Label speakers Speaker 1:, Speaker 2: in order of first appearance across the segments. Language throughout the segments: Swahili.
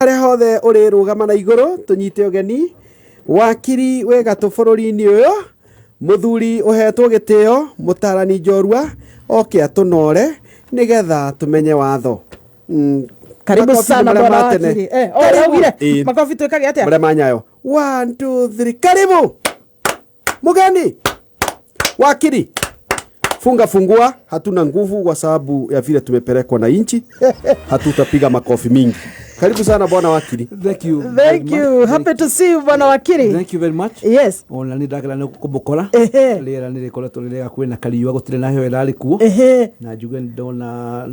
Speaker 1: Are hothe uri rugama na iguru tunyite ugeni wakiri wega tu bururi-ini uyu muthuri uhetwo gitio mutarani njorua oke atunore nigetha tumenye watho.
Speaker 2: Karibu sana bwana wakiri. Ugire makofi twekage atia
Speaker 1: mure manyayo 1 2 3 karibu mugeni wakiri. Fungua, hatuna nguvu kwa sababu ya vile tumepelekwa na inchi. Hatutapiga makofi mingi. Karibu sana bwana wakiri.
Speaker 2: Thank you. Happy to see you bwana wakiri.
Speaker 3: Thank you very much.
Speaker 2: Yes.
Speaker 3: Ona ni ndagala no kubokora. Lera ni rekora tulilega kwena kaliwa gutire na hewe rari kuo. Na juge ndona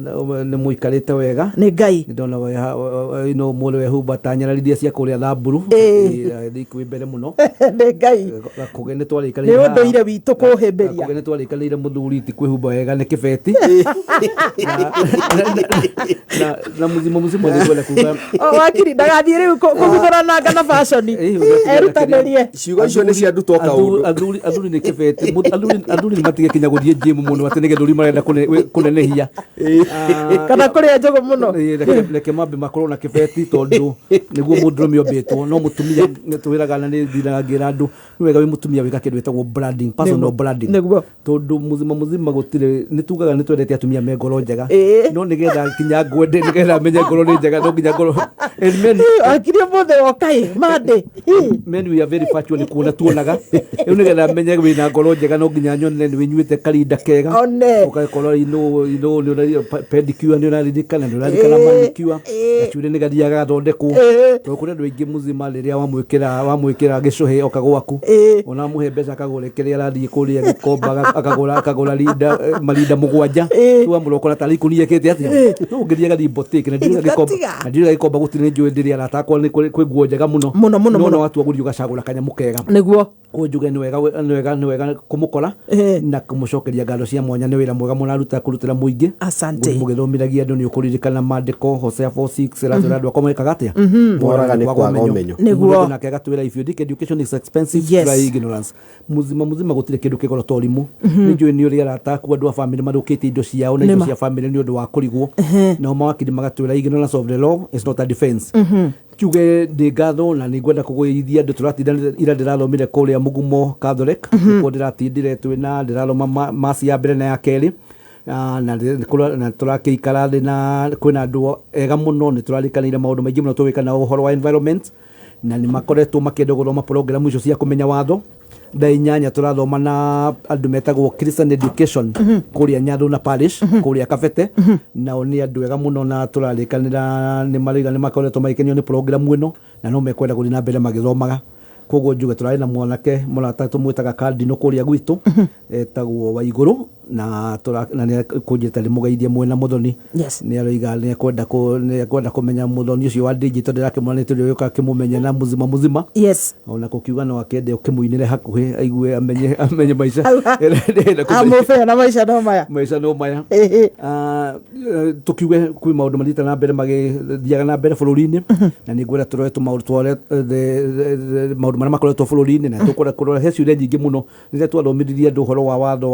Speaker 3: ni muikarite wega.
Speaker 2: Ni ngai.
Speaker 3: Ndona we no mole we huba tanyararithia cia kuria thamburu. Thiku mbere muno.
Speaker 2: Ni ngai.
Speaker 3: Kugene twarikarire.
Speaker 2: Ni unduire witu kuhimberia.
Speaker 3: Kugene twarikarire muthuri ti kwihumba wega ni kibeti. Na muzimo ni kwela kuga.
Speaker 2: Wakiri ndagathie riu kugurana ngana fashion. Erutanerie.
Speaker 1: Ciugo icio ni cia nduto ka undu.
Speaker 3: Athuri ni kibeti. Athuri matige kinya guthie gym muno atene gethuri marenda kunenehia.
Speaker 2: Kana kuria njogo muno.
Speaker 3: Reke mambe makorwo na kibeti tondu niguo mundurume ombetwo no mutumia twiraga na ni thiragira andu ni wega wi mutumia wika kindu wetagwo branding, personal branding. Tondu muzima gutire nitugaga nitwendete atumia me ngoro njega no nigetha kinya ngwende nigetha menye ngoro ni njega no kinya ngoro
Speaker 2: akiri mothe okai mande
Speaker 3: men we are very factual kuona tuonaga riu nigetha menye wina ngoro njega no kinya nyone ni winyuite karinda kega ugakorwo ino ni pedicure ni unaririkana manicure achure ni gathiaga gathondekwo to kuri andu aingi muzima riria wamwikira gicuhi okagwaku ona muhe mbeca akagurekeria arathie kuria gikomba akagura linda malinda mugwanja tuwa mulokora tari kuniekete atia no ngeria gathi boutique na ndira gikomba gutire njui ndiria aratakwa ni kwi nguo njega muno no watu aguri ugacagura kanyamu kega
Speaker 2: niguo
Speaker 3: njuge ni wega kumukora na kumucokeria ngano cia mwanya ni wira mwega munaruta kurutira muingi
Speaker 2: asante
Speaker 3: mugithomiragia andu ni ukuririkana mandiko Hosea 4:6 rather andu akomekaga atia
Speaker 1: moraga ni kwaga umenyo
Speaker 3: niguo na kega twira if you think education is expensive try ignorance muzima gutire kindu kigoro torimu ni njui ni uri arataku andu a family marukite indo ciao na indo cia family ni undu wa kurigwo na mawakiri magatwira ignorance of the law is not a defense kiuge ndigatho na ningwenda kuguithia andu turatinda ira ndirathomire kuria Mugumo Catholic ko ndiratindire twina ndirathoma masi ya mbere na ya keri na turakiikara thi na kwina andu ega muno ni turarikanire maundu maingi muno tuwikana uhoro wa environment na ni makoretwo makienda guthoma program icio cia kumenya watho ndainyanya turathoma na andu metagwo Christian education kuria Nyathu na parish kuria Kabete na ni andu ega muno na turarikanira ni makoretwo maikenio ni program ino na no mekwenda guthii na mbere magithomaga koguo njuge turari na mwanake murata tumwitaga Cardinal kuria gwitu etagwo wa iguru na ni kunjita ni mugeithie mwena muthoni ni aroiga ni kwenda kumenya muthoni ucio wa digital ndake mwanete rio yoka kimumenya na muzima ona kukiuga no akende ukimuinire hakuhi aigue amenye maisha
Speaker 2: amufe na maisha no maya
Speaker 3: tukiuge kwi maundu marita na mbere magithiaga na mbere bururi-ini na ni ngwenda turoetu maundu maria makoretwo bururi-ini na tukwenda kurohe ciuria nyingi muno riria twathomithirie andu uhoro wa watho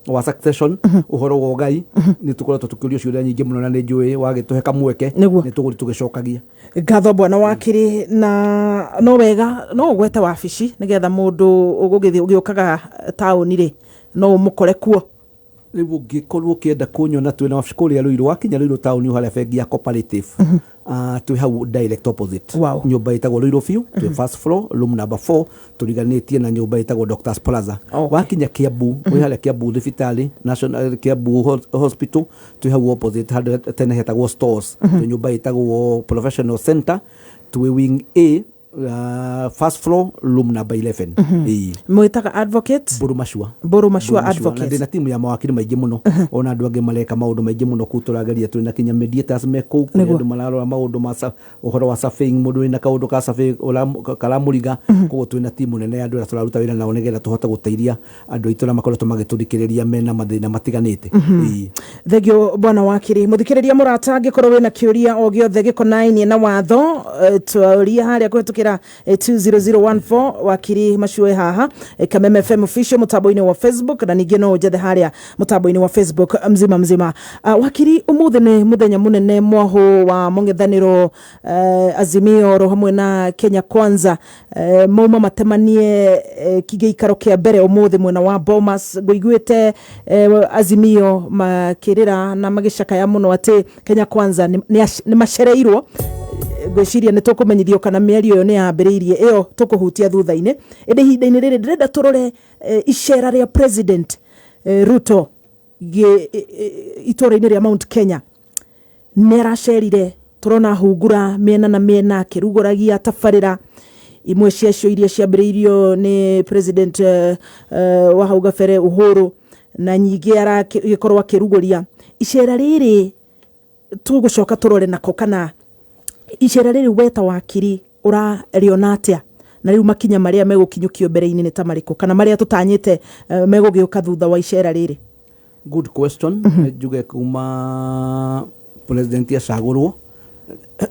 Speaker 3: wa succession uhoro wa ugai ni tukoretwo tukiurio ciuria nyingi muno na ni njui wagituhe kamweke ni tuguri tugicokagia
Speaker 2: ngatho bwana wakiri na no wega no gweta wabici nigetha mundu ugugithii ugiukaga tauni ri no umukore kuo
Speaker 3: riu ngikorwo kienda kunyona twina wabici kuria Ruiru wakinya Ruiru tauni uharia bengi ya cooperative twi hau direct opposite nyumba itagwo Ruiru View twi first floor room number 4 turiganitie na nyumba itagwo Doctors Plaza wakinya Kiambu wi haria Kiambu thibitari National Kiambu Hospital twi hau opposite tene hetagwo stores twi nyumba itagwo Professional Center twi wing A first floor room number 11
Speaker 2: mwitaga advocate Buru Mashua advocate
Speaker 3: na ndina timu ya mawakili maingi muno ona andu angi mareka maundu maingi muno kuturageria twina kinya mediators meku andu mararora maundu ma uhoro wa surveying mundu wina kaundu ka survey karamuriga kugo twina timu nene andu turaruta wira nao nigetha tuhota guteithia andu aitu na makoretwo magiturikiria mena mathina matiganite
Speaker 2: thegio bwana wakiri muthikiriria murata angikorwo wina kiuria o giothe gikonainie na watho turia haria kwetukira kugerera 20014 wakiri macue haha Kameme FM official mutambo-ini wa Facebook na ningĩ no njathe haria mutambo-ini wa Facebook mzima wakiri umuthi ni muthenya munene mwaho wa mung'ethaniro Azimio ro hamwe na Kenya Kwanza mauma matemanie kigeikaro kia mbere umuthi mwena wa Bomas nguiguite Azimio makirira na magicakaya muno ati Kenya Kwanza ni macereirwo gwiciria ni tukumenyithio kana miario yo ni yambiriirie iyo tukuhutia thutha-ini indi hinda-ini riri ndirenda turore icera ria President Ruto itora-ini ria Mount Kenya neracerire turona hungura miena na miena kiruguragia tabarira imwe ciacio iria ciambiriirio ni President wa hau gabere Uhuru na nyingi aragikorwo akiruguria icera riri tugucoka turore nako kana icera riri weta wakiri urariona atia na riu makinya maria megukinyukio mbere-ini ni tamariko kana maria tutanyite megugiuka thutha wa icera riri.
Speaker 3: Good question. Juge kuma president ya Sagurwo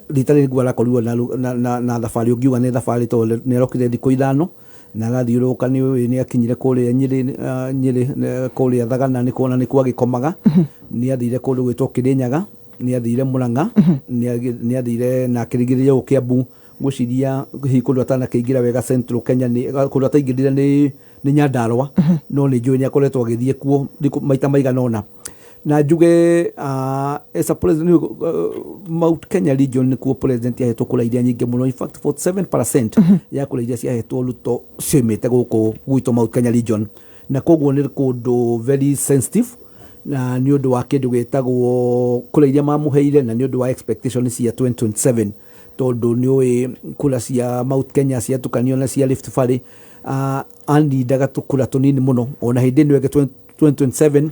Speaker 3: ritari gwala koruo na thafari ugiuga ni thafari to ni rokire thiko ithano na gathiuruka ni akinyire kuri nyiri kuri thagana ni kuona ni kwagikomaga ni athire kuri gwitwo Kirinyaga ni athire Murang'a ni athire na kirigiriria ukiambu guciria hikulu atana kiingira wega Central Kenya ni kulu ataingirire ni Nyandarua no ni njui ni akoretwo agithie kuo maita maigana ona na njuge as a president Mount Kenya region ni kuo president yahetwo kuraithia nyingi muno in fact 47% ya kuraithia ciahetwo Ruto ciumite guku gwito Mount Kenya region na koguo ni kundu very sensitive na ni undu wa kindu gitagwo kuraithia mamuheire na ni undu wa expectation cia 2027 tondu ni oi kura cia Mount Kenya cia tukanio na cia Rift Valley andi daga tukura tunini muno ona hindi ni wege 2027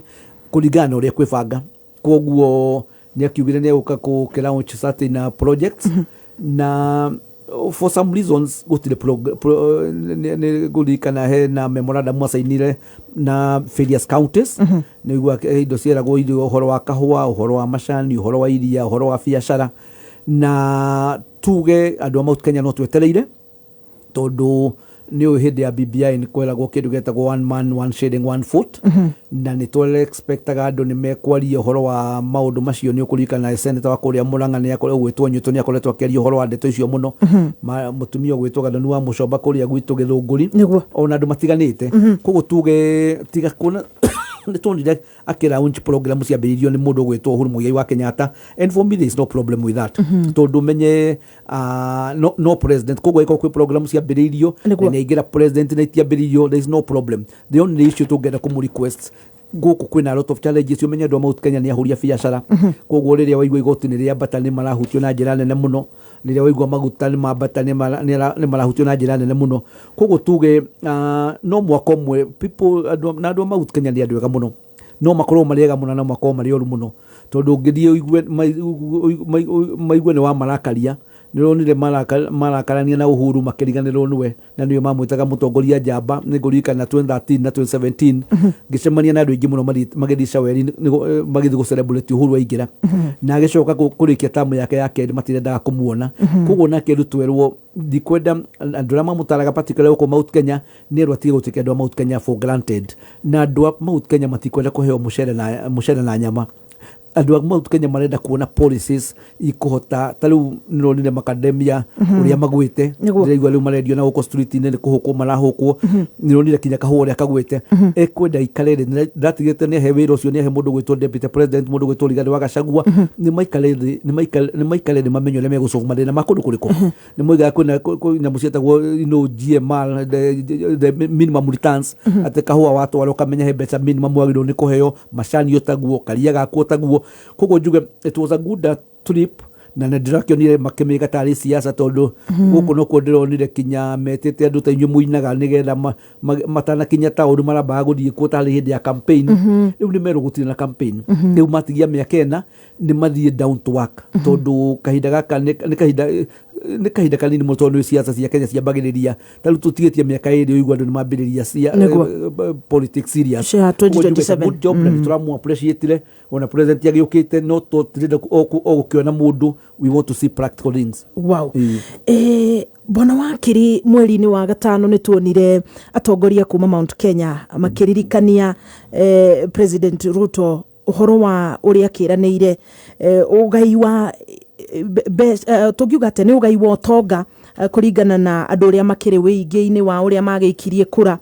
Speaker 3: kuligana uria kwibanga koguo ni akiugire ni guka ku launch certain projects na for some reasons gutire ni gulikana he na memorandum asainire na various counties ni gwa indo ciaragwo irio uhoro wa kahua uhoro wa macani uhoro wa iria uhoro wa biashara na tuge andu a Mount Kenya no twetereire tondu ni hindi ya BBI ni kwelagwo kindu getagwo one man one shilling one vote na ni twele expectaga andu ni mekwaria uhoro wa maundu macio ni ukurikana senator wa kuria Murang'a ni akoretwo gwitwo nyuto ni akoretwo akiaria uhoro wa ndeto icio muno mutumia gwitwo Gadonu wa Mucomba kuria gwitwo Githunguri ona andu matiganite koguo tuge tiga kuna ni tonire akiraunch program cia mbiririo ni mundu gwitwo Uhuru Muigai wa Kenyatta and for me there is no problem with that tondu menye no president koguo iko kwi program cia mbiririo ni igira president na itiambiririo there is no problem the only issue to get a request guku kwina a lot of challenges umenye andu a Mount Kenya ni ahuria biashara koguo riria waigua igoti ni ria bata ni marahutio na njira nene muno riria waigua maguta ni mabata ni marahutio na njira nene muno koguo tuge no mwaka umwe people na andu a Mount Kenya ni andu ega muno no makorwo mariega muno na makorwo mari oru muno tondu ngithie maigue ni wa marakaria nironire marakarania na Uhuru makiriganirwo niwe na niwe mamwitaga mutongoria njamba ni ngurikana 2013 na 2017 ngicemania na andu aingi muno magithica weri magithi go celebrate Uhuru aingira na agicoka kurikia tamu yake yake matirendaga kumuona koguo nake rutwerwo ndikwenda andu rama mutaraga particularly uko Mount Kenya ni rwatige gutikira andu Mount Kenya for granted na andu Mount Kenya matikwenda kuheo mucere na nyama andu a Mount Kenya marenda kuona policies ikuhota tariu nironire makademia uria magwite ndirigwa riu marendio na guko street ni kuhukwo marahukwo nironire kinya kahua uria kagwite ekwenda ikarere ndatigite ni he wira ucio ni he mundu gwitwo deputy president mundu gwitwo Rigathi wa Gachagua ni maikarere mamenyo le megucoka marina makundu kuriko ni moiga kwina musietagwo GMR the minimum returns ate kahua watu wale ukamenya he better minimum wagiro ni kuheo macani otagwo karia gakwo otagwo koguo njuge it was a good trip na ndirakionire makemiga tari siasa tondu guku no ndironire kinya metete andu ta inyu muinaga nigetha matana kinya tauri maraba guthie ku tari hindi ya campaign riu ni meru gutire na campaign riu matigia miaka ena ni mathie down to work tondu kahinda gaka ni kahinda nä kahinda kanini må tondå ciaca cia Kenya ciambagä rä ria tarä u tå tigä tie mä aka ä rä å igua andå nä mambä rä ria cia politics serious
Speaker 2: Cia 2027.
Speaker 3: good job na nä tå ramå appreciate ona president agä å kä te no tå tirä o gå kä ona må ndå we want to see practical things.
Speaker 2: Wow. Bwana Wakiri mweri-inĩ wa gatano nĩ tuonire atongoria kuma Mount Kenya makiririkania President Ruto uhoro wa uria kiranĩire ugai wa tugiuga atĩ nĩ ugai wa ũtonga kũringana na andũ arĩa makĩrĩ wĩingĩ-inĩ wa ũrĩa magĩikirie kura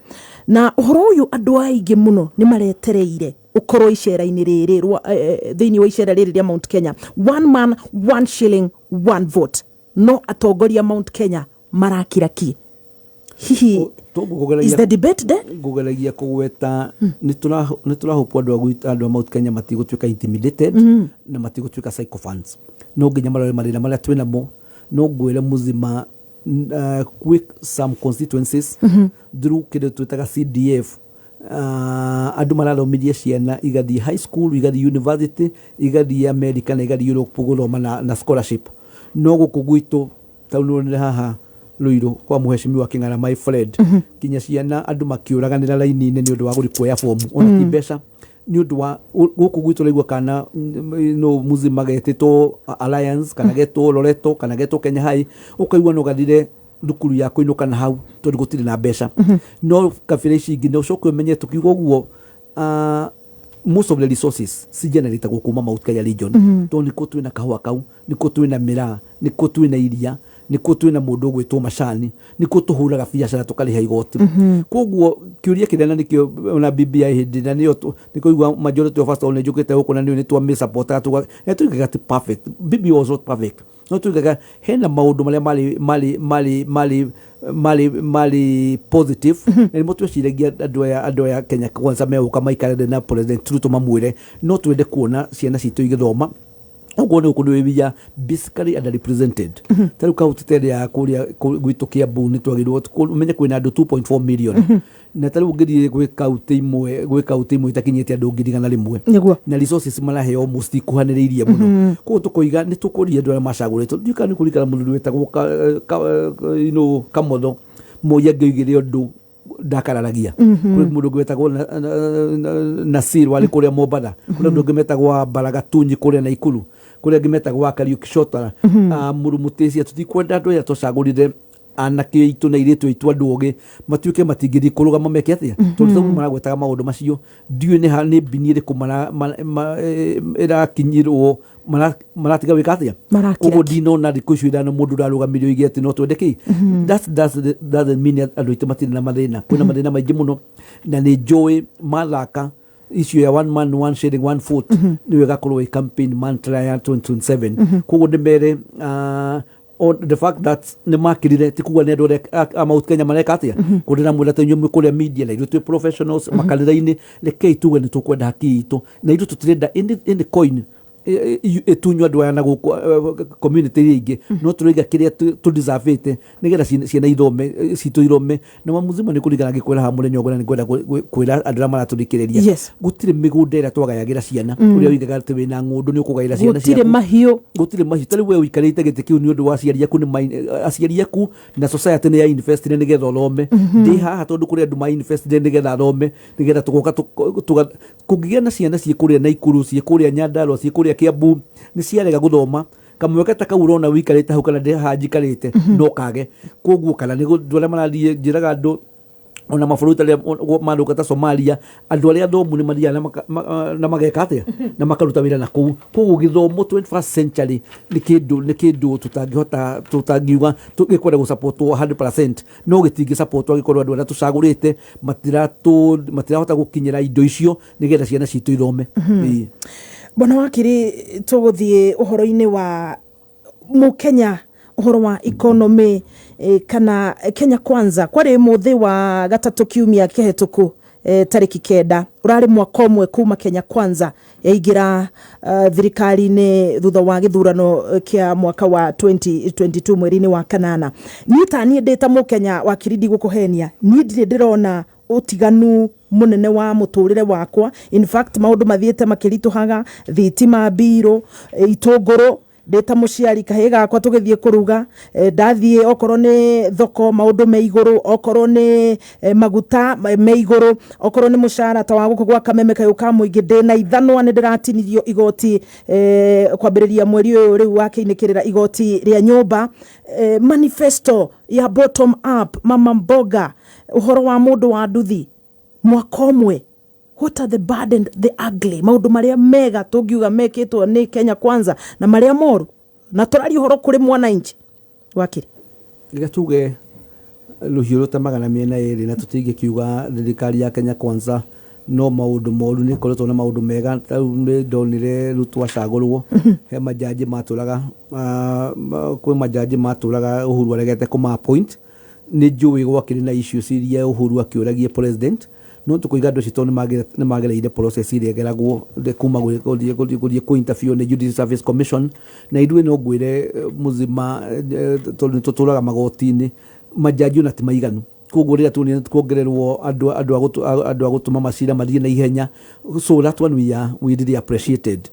Speaker 2: na uhoro ũyũ andũ aingĩ mũno nĩ maretereire ukorwo icera-inĩ rĩrĩ thĩinĩ wa icera rĩrĩ rĩa Mount Kenya. One man, one shilling, one vote. No atongoria Mount Kenya marakira ki hihi is the debate there?
Speaker 3: Ngugeragia kugweta nĩ tũrahũpwo andũ a Mount Kenya matigũtuĩka intimidated na matigũtuĩka sycophants. No nginya marore marĩna marĩa twĩnamo. No ngwĩre mũzima quick some constituencies through kĩndũ twĩtaga CDF. Andũ marathomithia ciana igathiĩ high school, igathiĩ university, igathiĩ America na igathiĩ Europe gũthoma na scholarship. No gũkũ gwitũ taunĩre haha Ruiru kwa muheshimiwa King'ara my friend kinya ciana andũ makiũraganĩra raini-inĩ nĩ ũndũ wa gũthiĩ kuoya fomu ona ti mbeca nĩ ũndũ wa gũkũ gwitũ raigua kana no muzima getĩtwo Alliance kana getwo Loreto kana getwo Kenya High ũkaigua no gathire thukuru ya kũinũka na hau tondũ gũtirĩ na mbeca no kabira ici ingĩ no ũcoke ũmenye tukiuga ũguo most of the resources si generate kuma Mount Kenya region to niko twina kahua kau niko twina miraa niko twina iria niko twina mundu gwitwo macani niko tuhuraga biacara tukariha igoti koguo kiuria kirena nikio na BBI hindi na nio niko igwa majority of us all njukite huko na nio ni twa me support atu etugaga ti perfect BBI was not perfect no tugaga hena maundu maria mali positive na motu ciragia andũ ya Kenya kwanza meuka maikare na president Ruto mamwire no twende kuona ciana citũ igithoma uguo nĩ ũkũndũ wĩya basically underrepresented tarĩu kaunti ya kũrĩa gwitũ Kiambu nĩ twagĩrĩirwo ũmenye kwĩna andũ 2.4 million na tarĩu ũngĩthiĩ gwĩ kaunti imwe itakinyĩte andũ 100,000 na resources maraheo almost ikuhanĩrĩirie mũno koguo tũkoiga nĩ tũkũria andũ arĩa macagũrĩtwo ndiũka nĩ kũringana mũndũ wĩtagwo Kamotho Moi angĩoigire ũndũ ndakararagia kuri mundu gwetagwo Nasir wali kuria Mombasa kuri mundu gwetagwo Baragatunyi kuria Naikuru kuri gwetagwo Kariuki Shotara murumutecia tutikwenda andu ya tocagurire anake itu na iretu itu andu oge matuike matingiri kurugama meke atia tondu maragwetaga maundu macio ndiu ni binire kumara era kinyirwo maratiga wikatia ugo dino na rikushu ithano mundu darugamirio ige ati no twende ki doesn't mean andu itu matiri na mathina kuna mathina maingi muno na ni joy malaka issue ya one man one shilling one vote ni wega kurwo campaign mantra ya 2027 kugo ndemere on the fact that ne makirire tikuwa ne dore Mount Kenya mareka atia kudina mwira tenyo mukule media na itwe professionals makalira-ini leke tuwe ni tukwenda haki itu na itu tutirenda in the coin etunywa ndwaya na community ingi no turiga kiria tu deserve nigetha ciana ithome citu irome na mamuzima ni kuringana gikwira ha murenyo ngona ni kwenda kwira andira maraturikiriria gutire migunda ira twagayagira ciana uria wigaga ati wina ngundu ni ukugaira ciana
Speaker 2: gutire mahiu
Speaker 3: tari we wikarite gite kiu ni undu wa aciari aku ni aciari aku na society ni ya invest ni nigetha thome ndi haha tondu kuria andu ma invest ni nigetha thome nigetha tugoka kugigia na ciana ciikuria Naikuru ciikuria Nyandarua ciikuria Kiambu ni ciarega guthoma kamweka ta kaurona wikarite hau kana ndi haji karite no kage koguo kana ni ndwala marathie njiraga andu ona mafuruta le maruka ta Somalia andu aria thomu ni maria na mageka atia na makaruta wira na kuu koguo githomo 21st century ni kindu tutangiuga tugikwenda gu support 100% no gitingi support agikorwo andu aria tucagurite matirahota gukinyira indo icio nigetha ciana citu ithome.
Speaker 2: Bwana Wakiri tuguthie uhoro-ini wa Mukenya uhoro wa economy kana Kenya Kwanza kwari muthi wa gatatu kiumia kihituku tariki 9 urari mwaka umwe kuma Kenya Kwanza yaigira thirikari-ini thutha wa githurano kia mwaka wa 2022 mweri-ini wa kanana ni ndita Mukenya Wakiri gukuhenia ni ndirona utiganu munene wa muturire wakwa in fact maundu mathiete makirituhaga thitima biro itunguru ndeta muciari kahe gakwa tugithie kuruga ndathie okorwo ni thoko maundu me iguru okorwo ni maguta me iguru okorwo ni mushara ta wa guku gwa kameme kayo ka muingi ndina ithanwa ni ndiratinirio igoti kwambiriria mweri uyu riu wakiinikirira igoti ria nyumba manifesto ya bottom up mama mboga uhoro wa mundu wa nduthi mwaka umwe. What are the bad and the ugly? Maundu maria mega tungiuga mekitwo ni Kenya Kwanza na maria moru na turari uhoro kuri mwananchi wakiri
Speaker 3: iga tuge ruhiu rutamagana miena iri na tutige kiuga thirikari ya Kenya Kwanza no maundu moru ni koretwo na maundu mega ni ndonire rutwa cagurwo he majaji maturaga kwi majaji maturaga Uhuru aregete kuma point ni njui gwakiri na issues iria Uhuru akiuragie president no tukuiga ndo citoni magereire process iria geragwo de kuma guthie ku interview ni Judicial Service Commission na idwe no gwire muzima tuturaga magoti-ini majaji na timaiganu koguo rira tu ni kuongererwo andu agutuma macira mathie na ihenya so that one we really appreciated.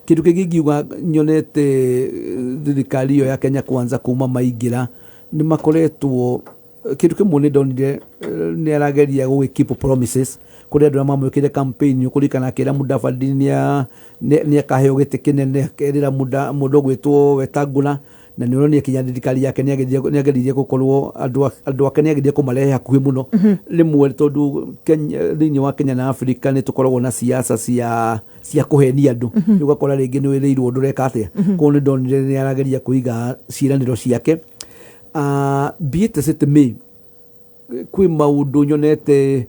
Speaker 3: Kindu kingiuga nyonete thirikari iyo ya Kenya Kwanza kuma maingira ni makoretwo kindu kimwe ni ndonire ni arageria gugikeep promises kuri andu mamwikire campaign kurikana kira Mudavadi ni akaheo gite kinene akerira mundu gwitwo Wetangula na ni uroni kinya thirikari yake ni ageririe gukorwo andu ake ni ageririe kumarehe hakuhi muno rimwe tondu Kenya thini wa Kenya na Africa ni tukoragwo na siasa cia kuhenia andu ugakora ringi ni wirirwo ndureka atia ko ni ndonire ni arageria kuiga ciraniro ciake be it as it may kwi maundu nyonete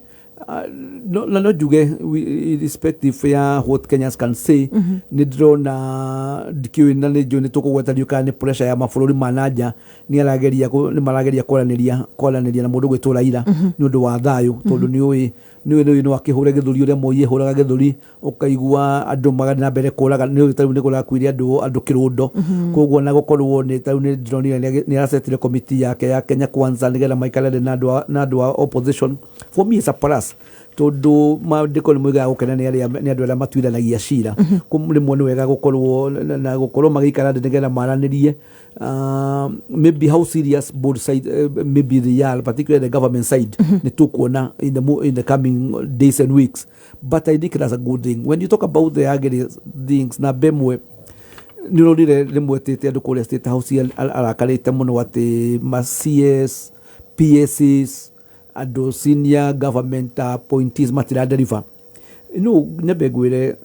Speaker 3: no juge irrespective ya what Kenyans can say ni drona dikiwe na ni jone tukugwetario kana pressure ya mabũrũri manaja ni marageria kwaraniria na mundu gwitura ira ni undu wa thayu tondu ni wakihura githuri uria Moi huraga githuri ukaigua andu magana na mbere kuraga ni taru ni kurakuiria andu kirundo koguo na gukorwo ni taru ni drone ni arasetire committee yake ya Kenya Kwanza nigetha maikarane na andu wa opposition. For me it's a plus tondu maandiko ni mwiga gukena ni andu aria matuithanagia cira rimwe ni wega gukorwo magikara nigetha maranirie maybe how serious both side maybe they are, particularly the government side ni tukuona in the coming days and weeks, but I think that's a good thing when you talk about the ugly things na bemwe nirorire rimwe tete andu kuria State House arakarite muno ati ma CS PSs andu senior government appointees matiraderiva nyambegwire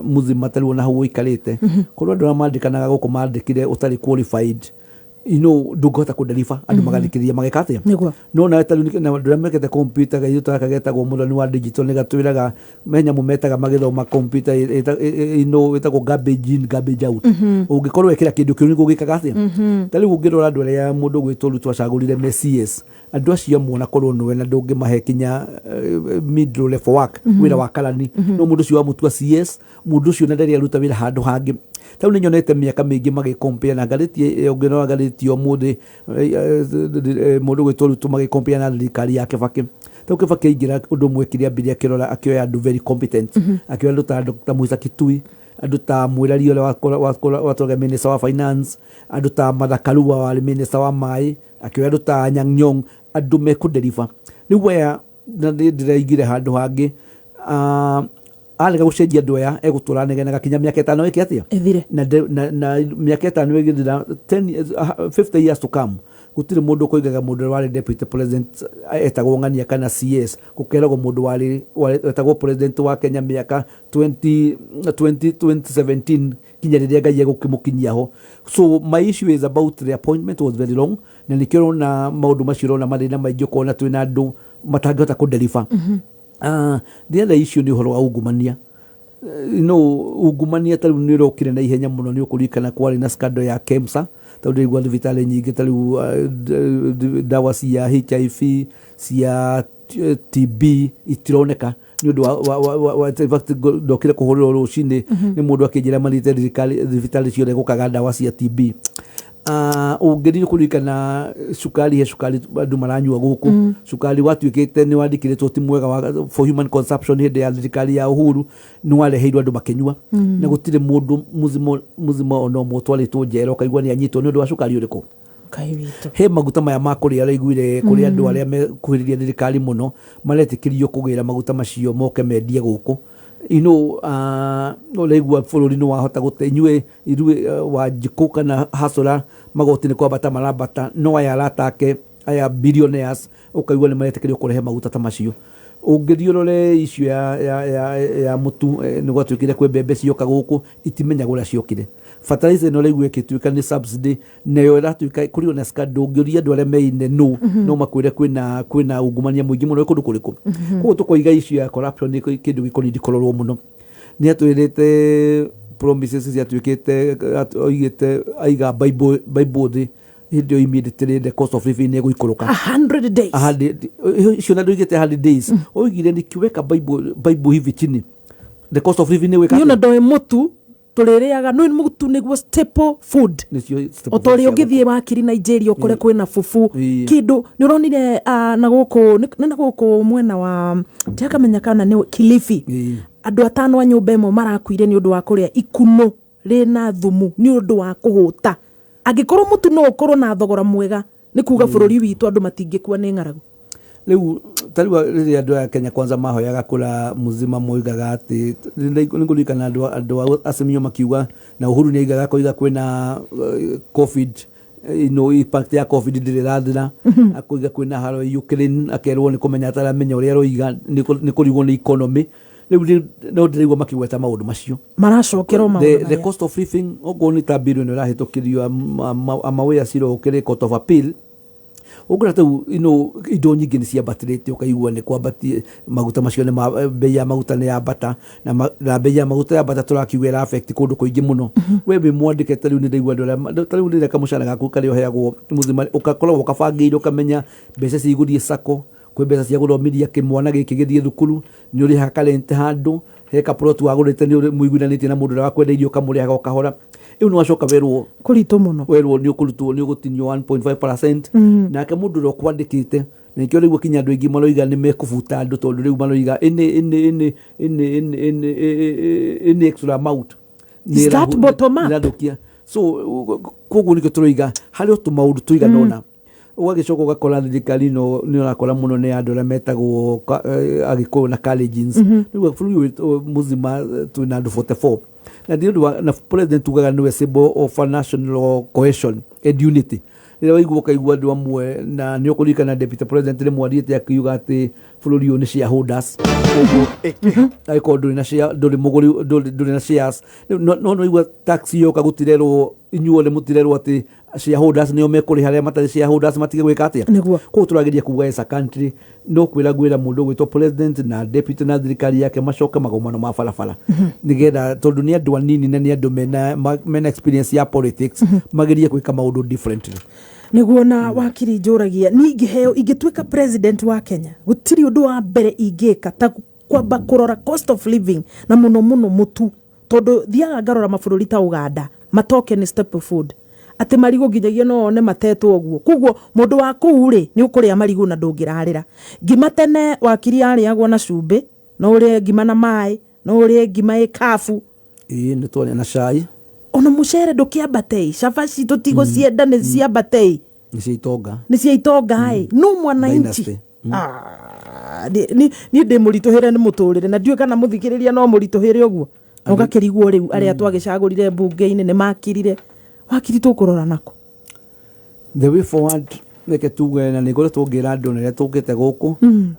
Speaker 3: muzima tari wona hau ikarite korwo andu amandikanaga guku mandikire utari qualified ndungota kuderiva andu magandikithia magekatia no na tari na andu mekete computer ga yuta kagetagwo muthoni wa digital ni gatwiraga menya mumetaga magithoma computer itagwo garbage in garbage out ungikorwo ekira kindu kiu ni gugikagatia tari ungirora andu aria mundu gwitwo twacagurire Messias andu acio muona korwo nwe na ndungi mahe kinya middle level work wira wa karani no mundu cio wa mutua CS mundu cio na ndari aruta wira handu hangi tau ni nyonete miaka mingi magicompare na gariti ungirora gariti o mundu gwitwo tumagicompare na thirikari yake Kibaki tau Kibaki ingira undu mwekire ambiria kirora akioya andu very competent akioya andu ta Dr. Musa Kitui andu ta Mwirari ule watwaga minister wa finance andu ta Martha Karua wari minister wa mai akioya andu ta Anyang' Nyong'o andu mekuderiva ni wea na ndiraigire handu hangi alega gucenjia andu aya egutura negenaga kinya miaka 5 iki atia na miaka 5 igithira 50 years to come gutire mundu kuigaga mundu wari deputy president etagwo ng'ania kana CS gukeragwo mundu wari etagwo president wa Kenya miaka 2017 kinya riria Ngai gukimukinyiaho. So my issue is about the appointment was very long na nikiro na maundu maciro na mathina maingi kuona twina andu matangihota kudeliver. The other issue ni horo wa ungumania ungumania tari ni rokire na ihenya muno ni ukurikana kwari na scandal ya KEMSA tondu igwa thibitari nyingi tari dawa cia HIV cia TB itironeka ni undu wa dokire kuhurira rucini ni mundu akijira marite thibitari ciothe gukaga dawa cia TB ũngĩthiĩ kũririkana cukari andũ maranyua gũkũ cukari watuĩkĩte nĩ wandĩkĩrĩtwo ti mwega for human consumption hĩndĩ ya thirikari ya Uhuru nĩ wareheirwo andũ makĩnyua na gũtirĩ mũndũ mũzima ona ũmwe ũtwarĩtwo njera ũkaigua nĩ anyitwo nĩ ũndũ wa cukari ũrĩkũ. He maguta maya ma kũrĩa araiguire kũrĩ andũ arĩa mekuhĩrĩria thirikari mũno maretĩkĩrio kũgĩra maguta macio moke mendie gũkũ. Ũraigua bũrũri nĩ wahota gũte inyuĩ Wanjikũ kana Hasũra magoti nĩ kwambata marambata no aya aratake aya billionaires ũkaigua nĩ maretĩkĩrio kũrehe maguta ta macio. Ũngĩthiĩ ũrore icio ya mũtu nĩ gwatuĩkire kwĩ mbembe cioka gũkũ itimenyagwo ũrĩa ciokire. Fertilizer ĩno rĩu ĩkĩtuĩka nĩ subsidy nayo ĩratuĩka kũrĩ ona scandal ũngĩũria andũ arĩa meine no makwĩre kwĩna ungumania mũingĩ mũno kũndũ kũrĩkũ. Koguo tũkoiga icio ya corruption nĩ kĩndũ gĩkorwo kũrorwo mũno. Nĩ atwĩrĩte promises ciatuĩkĩte oigĩte aiga Bible thĩ hĩndĩ oimĩte the cost of living nĩ gũikũrũka
Speaker 2: 100 days
Speaker 3: icio na ndoigĩte 100 days oigire nikiweka Bible hivi chini the cost of living nĩ weka
Speaker 2: niona ndoe mũtu tũrĩrĩaga no mũtu nĩguo staple food otorĩ ũngĩthiĩ Wakiri Nigeria ũkore kwĩna fufu kĩndũ nĩ ũronire na gũkũ mwena wa ndiakamenya kana nĩ Kilifi andũ 5 a nyũmba ĩmwe marakuire nĩ ũndũ wa kũrĩa ikuno rĩna thumu nĩ ũndũ wa kũhũta. Angĩkorwo mũtu no ũkorwo na thogora mwega nĩ kuuga bũrũri witũ andũ matingĩkua nĩ ng'aragu.
Speaker 3: Rĩu tarĩu rĩrĩa andũ a Kenya Kwanza mahoyaga kũra mũzima moigaga atĩ nĩngũririkana andũ Azimio makiuga na Uhuru nĩ aigaga koiga kwĩna COVID impact ya COVID ndĩrĩ rathira akoiga kwĩna haro Ukraine akerwo nĩ kũmenya ataramenya ũrĩa aroiga nĩ kũrigwo nĩ economy. Rĩu no ndĩraigua makĩgweta maũndũ macio maracokerwo maũndũ the cost of living ogo nĩ ta bill ĩno ĩrahĩtũkĩrio amawea ciro ũkĩrĩ court of appeal ũgũra tu indo nyingĩ nĩ ciambatĩrĩte ũkaigua nĩ kwambatie maguta macio nĩ bei ya maguta nĩ yambata na bei ya maguta yambata tũrakiuga ĩra affect kũndũ kũingĩ mũno. We wĩ mwandĩke tarĩu nĩ ndaigua tarĩu rĩrĩa kamũcara gaku karĩ ũheagwo mũthima ũgakorwo ũkabangĩire ũkamenya mbeca cigũthiĩ sacco kwĩ mbeca cia gũthomithia kĩmwana gĩkĩ gĩthiĩ thukuru nĩ ũrĩha karente handũ heka plot wagũrĩte nĩ mũiguithanĩtie na mũndũ ũrĩa wakwenda irio ũkamũrĩhaga ũkahora. Rĩu nĩ wacoka werwo kũritũ mũno werwo nĩ ũkũrutwo nĩ ũgũtinio 1.5% nake mũndũ ũrĩa ũkwandĩkĩte na nĩkĩo rĩu kinya andũ aingĩ maroiga nĩ mekũbuta andũ tondũ rĩu maroiga any extra amount nĩrathũkia. So koguo nĩkĩo tũroiga harĩ o tũmaũndũ tũiganona ũgagĩcoka ũgakora thirikari ĩno nĩ ũrakora mũno nĩ andũ arĩa metagwo Agĩkũyũ na Kalenjins. Rĩu bũrũri mũzima twĩna andũ 44 na nĩ ũndũ na president ugaga nĩwe symbol of a national cohesion and unity. Rĩrĩa waigua ũkaigua andũ amwe na nĩ ũkũririkana deputy president rĩmwe athiĩte akiuga atĩ bũrũri ũyũ nĩ shareholders agĩkorwo ndũrĩ na shares no waigua tax yoka gũtirerwo inyuothe mũtirerwo atĩ shareholders nĩo mekũrĩha arĩa matarĩ shareholders matige gwĩka atĩa. Koguo tũrageria kuuga as a country no kwĩra mũndũ gwĩtwo president na deputy na thirikari yake macoke magomano ma barabara nĩgetha tondũ nĩ andũ anini na nĩ andũ mena experience ya politics magerie gwĩka maũndũ differently.
Speaker 2: Nĩguo na Wakiri njũragia niĩ ingĩtuĩka president wa Kenya gũtirĩ ũndũ wa mbere ingĩka ta kwamba kũrora cost of living na mũno mũtu tondũ thiaga ngarora mabũrũri ta Uganda matoke nĩ staple food atĩ marigũ nginyagia no one matetwo ũguo. Koguo mũndũ wa kũu rĩ nĩ ũkũrĩa marigũ na ndũngĩrarĩra. Ngima tene Wakiri arĩagwo na cumbĩ no ũrĩe ngima na maĩ no ũrĩe ngima ĩkabu
Speaker 3: nĩ twarĩa na cai
Speaker 2: ona mũcere ndũkĩambatei cabaci tũtigũcienda nĩ ciambatei nĩ cia itonga no mwananchi niĩ ndĩ mũritũhĩre nĩ mũtũrĩre na ndiũĩ kana mũthikĩrĩria no mũritũhĩre ũguo na ũgakĩrigwo rĩu arĩa twagĩcagũrire mbunge-inĩ nĩ makirire. Wakiri tũkũrora nako
Speaker 3: the way forward reke tuge na nĩ ngoretwo ngĩra andũ rĩrĩa tũngĩte gũkũ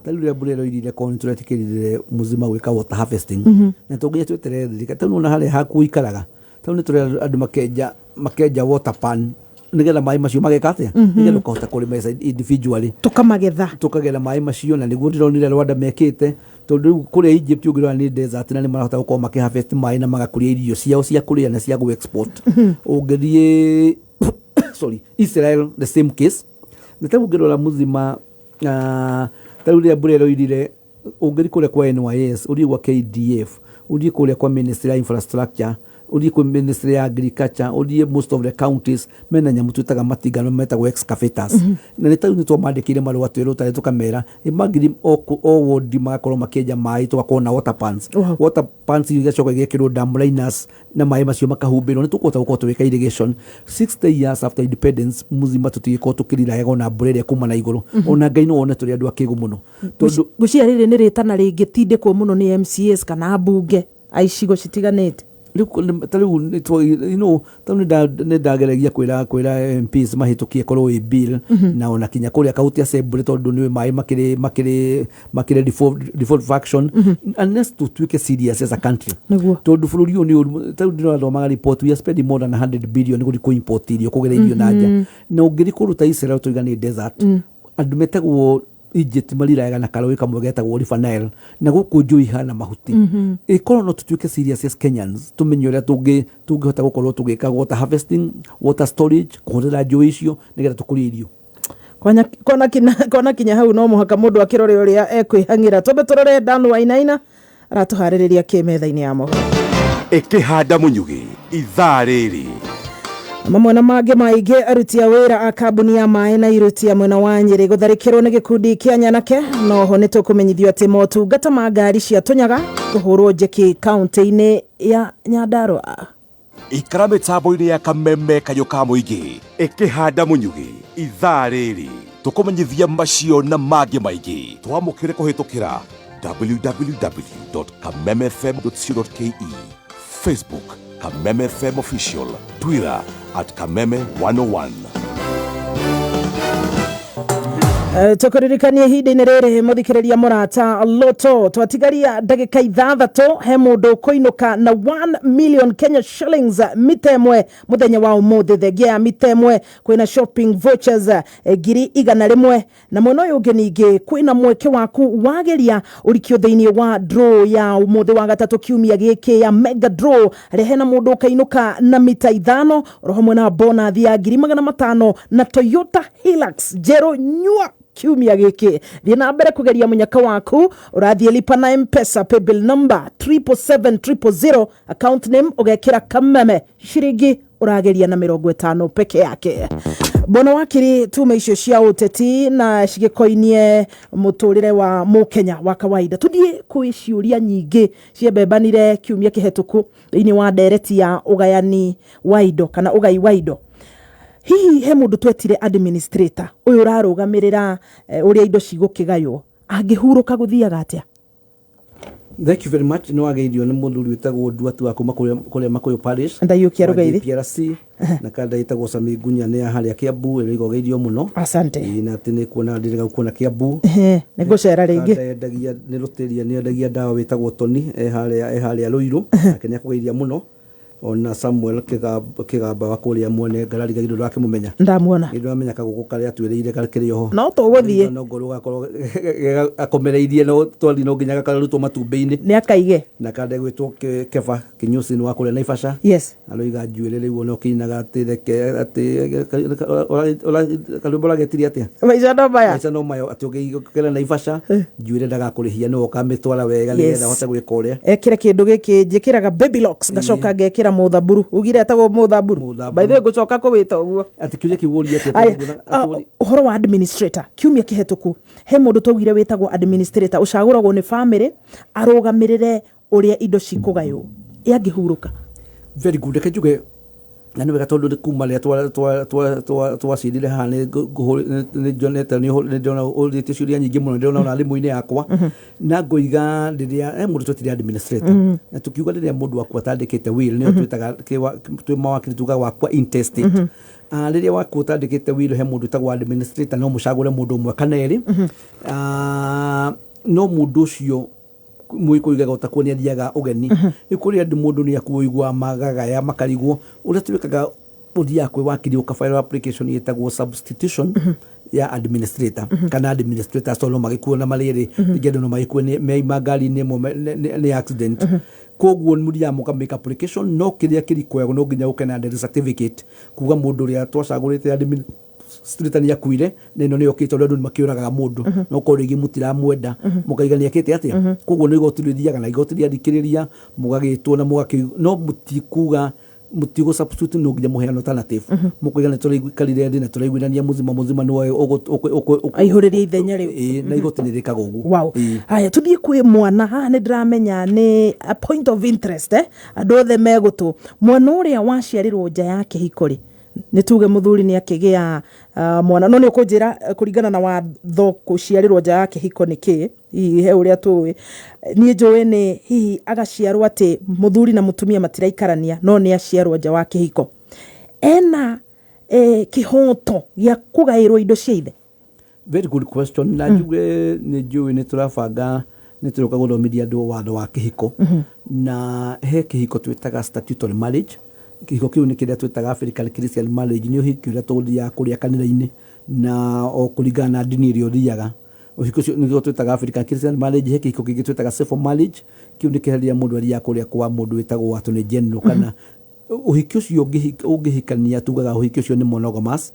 Speaker 3: tarĩu rĩrĩa mbura ĩroirire korwo nĩ tũretikĩrire mũzima gwĩka water harvesting na tũngĩye tweterere thirikari tarĩu ona harĩa haku ikaraga tarĩu nĩ tũrĩa andũ makenja water pan nĩgetha maĩ macio mageka atĩa nĩgetha ũkahota kũrĩma individually tũkagetha maĩ macio na nĩguo ndĩronire Rwanda mekĩte tondũ rĩu kũrĩa Egypt ũngĩrora nĩ desert na nĩ marahota gũkorwo makĩharvest maĩ na magakũria irio ciao cia kũrĩa na cia gũ-export. Ũngĩthiĩ Israel the same case na tarĩu ũngĩrora mũzima tarĩu rĩrĩa mbura ĩroirire ũngĩthiĩ kũrĩa kwa NYS ũthiĩ gwa KDF ũthiĩ kũrĩa kwa Ministry ya Infrastructure uthie kwi ministry ya agriculture uthie most of the counties mena nyamu twitaga matingano metagwo excavators na nĩ tarĩu nĩ twamandĩkĩire marũa twĩrwo tarĩ tũkamera imagine o ward magakorwo makĩenja maĩ tũgakorwo na water pans igacoka igekĩrwo dam liners na maĩ macio makahumbĩrwo nĩ tũkũhota gũkorwo tũgĩka irrigation 60 years after independence mũthima tũtigĩkorwo tũkĩriraga na mbura ĩrĩa kuma na igũrũ ona Ngai no one tũrĩ andũ akĩĩgu mũno
Speaker 2: tondũ ngũcia rĩrĩ nĩ rĩtana rĩngĩ tindĩkwo mũno nĩ MCAs kana mbunge aicigo citiganĩte nĩ ndageragia kwĩra MPs mahĩtũkie korwo ĩ bill na ona kinya kũrĩa kaunti assembly tondũ nĩ maĩ makĩrĩ default faction unless tũtuĩke serious as a country tondũ bũrũri ũyũ nĩ tarĩu ndĩrathomaga report we are spending more than 100 billion gũthiĩ kũ-import irio kũgera irio na nja na ũngĩthiĩ kũruta Israel tũiga nĩ desert andũ metagwo Egypt mariraga na karũĩ kamwe getagwo River Nile na gũkũ njũĩ ihana mahuti ĩkorwo no tũtuĩke serious as Kenyans tũmenye ũrĩa tũngĩhota gũkorwo tũgĩka water harvesting water storage kũhũthĩra njũĩ icio nĩgetha tũkũrie irio kona kinya hau no mũhaka mũndũ akĩrore ũrĩa ekwĩhang'ĩra twambe tũrore Dan Wainaina aratũharĩrĩria kĩmetha-inĩ ya mohoro
Speaker 4: ĩkĩhanda mũnyugĩ ithaa rĩrĩ
Speaker 2: mamwe na mangĩ maingĩ aruti a wĩra a kambuni ya maĩ na iruti ya mwena wa Nyĩrĩ gũtharĩkĩrwo nĩ gĩkundi kĩa Nyanake noho nĩ tũkũmenyithio atĩ motungata ma ngari cia tũnyaga kũhũrwo njeki kaunti-inĩ ya Nyandarũa
Speaker 4: ikara mĩtambo-inĩ ya kameme kanyũ ka mũingĩ ĩkĩhanda mũnyugĩ ithaa rĩrĩ tũkũmenyithia macio na mangĩ maingĩ twamũkĩre kũhĩtũkĩra www.kamemefm.co.ke Facebook Kameme FM Official, Twitter @Kameme101.
Speaker 2: Tũkũririkanie ihinda-inĩ rĩrĩ mũthikĩrĩria mũrata Loto twatigaria ndagĩka ithathatũ he mũndũ kũinũka na 1 million Kenya shillings mita ĩmwe mũthenya wa ũmũthĩ thengia ya mita ĩmwe kwĩna shopping vouchers 100,000 na mwena ũyũ ũngĩ ningĩ kwĩna mweke waku wageria ũrikio thĩinĩ wa draw ya ũmũthĩ wa gatatũ kiumia gĩkĩ ya mega draw arĩa hena mũndũ ũkainũka na mita 5 oro hamwe na bonus ya 500,000 na Toyota Hilux Jero nyua kiumia gĩkĩ thiĩ na mbere kũgeria mũnyaka waku ũrathiĩ lipa na M-Pesa paybill number 77700 account name ũgekĩra Kameme ciringi ũrageria na 50 peke yake Bwana Wakiri tume icio cia ũteti na cigĩkoinie mũtũrĩre wa mũkenya wa kawaida tuthiĩ kwĩ ciũria nyingĩ ciembebanire kiumia kĩhetũku thĩinĩ wa ndereti ya ũgayani wa indo kana ũgai wa indo hihi he mũndũ twetire administrator ũyũ ũrarũgamĩrĩra ũrĩa indo cigũkĩgaywo angĩhurũka gũthiaga atĩa
Speaker 3: Thank you very much no ageirio nĩ mũndũ wĩtagwo Nduatu wa kuma kũrĩa Makuyu Parish
Speaker 2: ndayũkia rũgeithi
Speaker 3: PRC na kada ĩtagwo Sami Gunya nĩ harĩa Kiambu ĩrĩa igogeirio mũno
Speaker 2: asante
Speaker 3: na atĩ nĩ kuona ndĩrega kuona Kiambu
Speaker 2: nĩ gũcera rĩngĩ
Speaker 3: endagia nĩ rũtĩria nĩ endagia ndawa wĩtagwo Toni harĩa Rũirũ nake nĩ akũgeiria mũno ona Samuel kĩgamba wa kũrĩa mwene ngarari gaido rake mũmenya
Speaker 2: ndamuona
Speaker 3: gaido amenya kagũkũ karĩa twĩrĩire karĩ ho
Speaker 2: no tũgũthiĩ
Speaker 3: no ngoro gakorwo akomereirie no twathi no nginya gakarutwo matumbĩ-inĩ
Speaker 2: nĩ akaige
Speaker 3: na kande gwĩtwo Keba Kinyusi wa kũrĩa Naivasha
Speaker 2: yes
Speaker 3: aloiga njuĩrĩ rĩu no kinaga atĩ reke atĩ kalũmbo lagetiria atĩa
Speaker 2: maica no
Speaker 3: mayo atĩ ũngĩikara Naivasha njuĩrĩ ndagakũrĩhia no ũkamĩtwara wega nĩgetha hote gwĩka ũrĩa
Speaker 2: ekĩra kĩndũ gĩkĩ njĩkĩraga baby locks gacoka ngekĩra mũthaburu ugire atagwo mũthaburu by the way gũcoka kũwĩta ũguo
Speaker 3: atĩ kiuria kĩwũria atĩ
Speaker 2: ũhoro wa administrator kiumia kĩhetũku he mũndũ twaugire wĩtagwo administrator ũcagũragwo nĩ family arũgamĩrĩre ũrĩa indo cikũgaywo angĩhurũka
Speaker 3: very good reke njuge na nĩ wega tondũ kuma rĩa twacindire haha nĩ njonete nĩ ndona ũrĩtie ciũria nyingĩ mũno ndĩrona ona thimũ-inĩ yakwa na ngoiga rĩrĩa mũndũ twetire administrator na tukiuga rĩrĩa mũndũ wakwa atandĩkĩte will nĩyo twĩtaga twĩ mawakiri tugaga wakwa intestate rĩrĩa wakwa ũtandĩkĩte will he mũndũ wĩtagwo administrator no mũcagũre mũndũ ũmwe kana erĩ no mũndũ ũcio mwikuigaga utakuwa ni athiaga ugeni ni kuri andu mundu ni akuigwa magagaya makarigwo uria twikaga uthia kwi wakiri ukafile application yetagwo substitution ya administrator kana administrator solo magikuwa na malere ngedo no magikuwa ni magari ni accident koguo mudia muka make application no kiria kirikoya no nginya ukena the certificate kuga mundu ria twacagurite street ni yakuire na ino ni okite ndu makiuraga mundu no ko rigi mutiramwenda mukaigania kite atia koguo ni igoti rithiaga na igoti riandikiriria mugagitwo na mugaki no mutikuga mutigo substitute no nginya muheano alternative mukaigania turikarire ndi na turaiguithania muzima no
Speaker 2: aihuriria ithenya riu
Speaker 3: na igoti ni rikaga uguo.
Speaker 2: Wow. Haya tuthie kwi mwana haha ni ndiramenya ni a point of interest andu othe megutu mwana uria waciarirwo nja ya kihikori ni tuge muthuri ni akigia mwana no ni ukunjira kuringana na watho kuciarirwo nja ya kihiko ni ki he uria tuwe ni njuwe ni hihi agaciarwo ati muthuri na mutumia matiraikarania no ni aciarwo nja wa kihiko ena kihoto ya kugairwo indo cia ithe.
Speaker 3: Very good question. Na juge ni njuwe ni turabanga ni turoka guthomithia andu watho wa kihiko na he kihiko twitaga statutory marriage. Kihiko kiu ni kiria twitaga African Christian marriage ni uhiki uria tuthia kuria kanitha-ini na o kuringana na dini iria uthiaga uhiki ucio ni twitaga African Christian marriage. He kihiko kingi twitaga civil marriage kiu ni kiria mundu aria kuria kwa mundu witagwo watone general kana uhiki ucio ungihikania tugaga uhiki ucio ni monogamous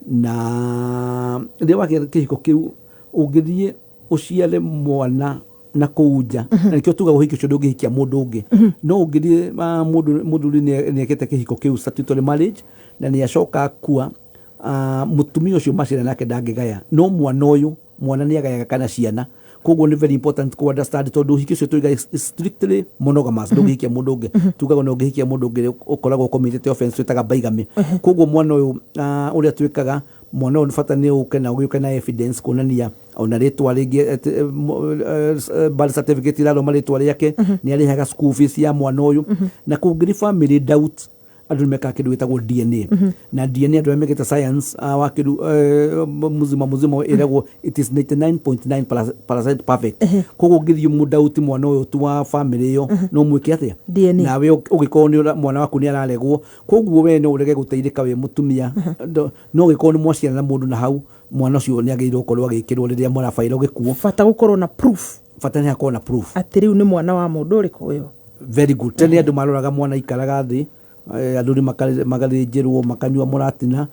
Speaker 3: na ndio wake kihiko kiu ungithie uciare mwana na kuuja na nikio tuga uhiki ucio ndungihikia mundu ungi no ungithie mundu ni ekete kihiko kiu statutory marriage na ni acoka akua mutumia ucio macira nake ndangigaya no mwana ni agayaga kana ciana koguo ni very important to understand tondu uhiki ucio tuga strictly monogamous ndungihikia mundu ungi tugaga no ungihikia mundu ungi ukoragwo committed offense twitaga bigamy koguo mwana uyu uria twikaga mwana uyu fata ni ukena ugiuka na evidence kuonania ona ritwa ringi birth certificate ira roma ritwa riake ni arihaga school fees ya mwana uyu na kungiri family doubt andu meka kindu gitagwo DNA na DNA andu meketa science wa kindu muzima iragwo it is 99.9% perfect koguo ngithio mudauti mwana uyu tu wa family yo no mwike atia na we ugikorwo ni mwana waku ni araregwo koguo we no urege guteithika we mutumia no ugikorwo ni mwaciana na mundu na hau mwana ucio ni ageirwo korwo agikirwo riria mwana failo gikuo
Speaker 2: fata gukorwo na proof
Speaker 3: fata ni akorwo na proof
Speaker 2: ati riu ni mwana wa mundu uriku uyu.
Speaker 3: Very good. Tene andu maroraga mwana ikaraga thi andu ni magathĩnjĩrwo makanyua mũratina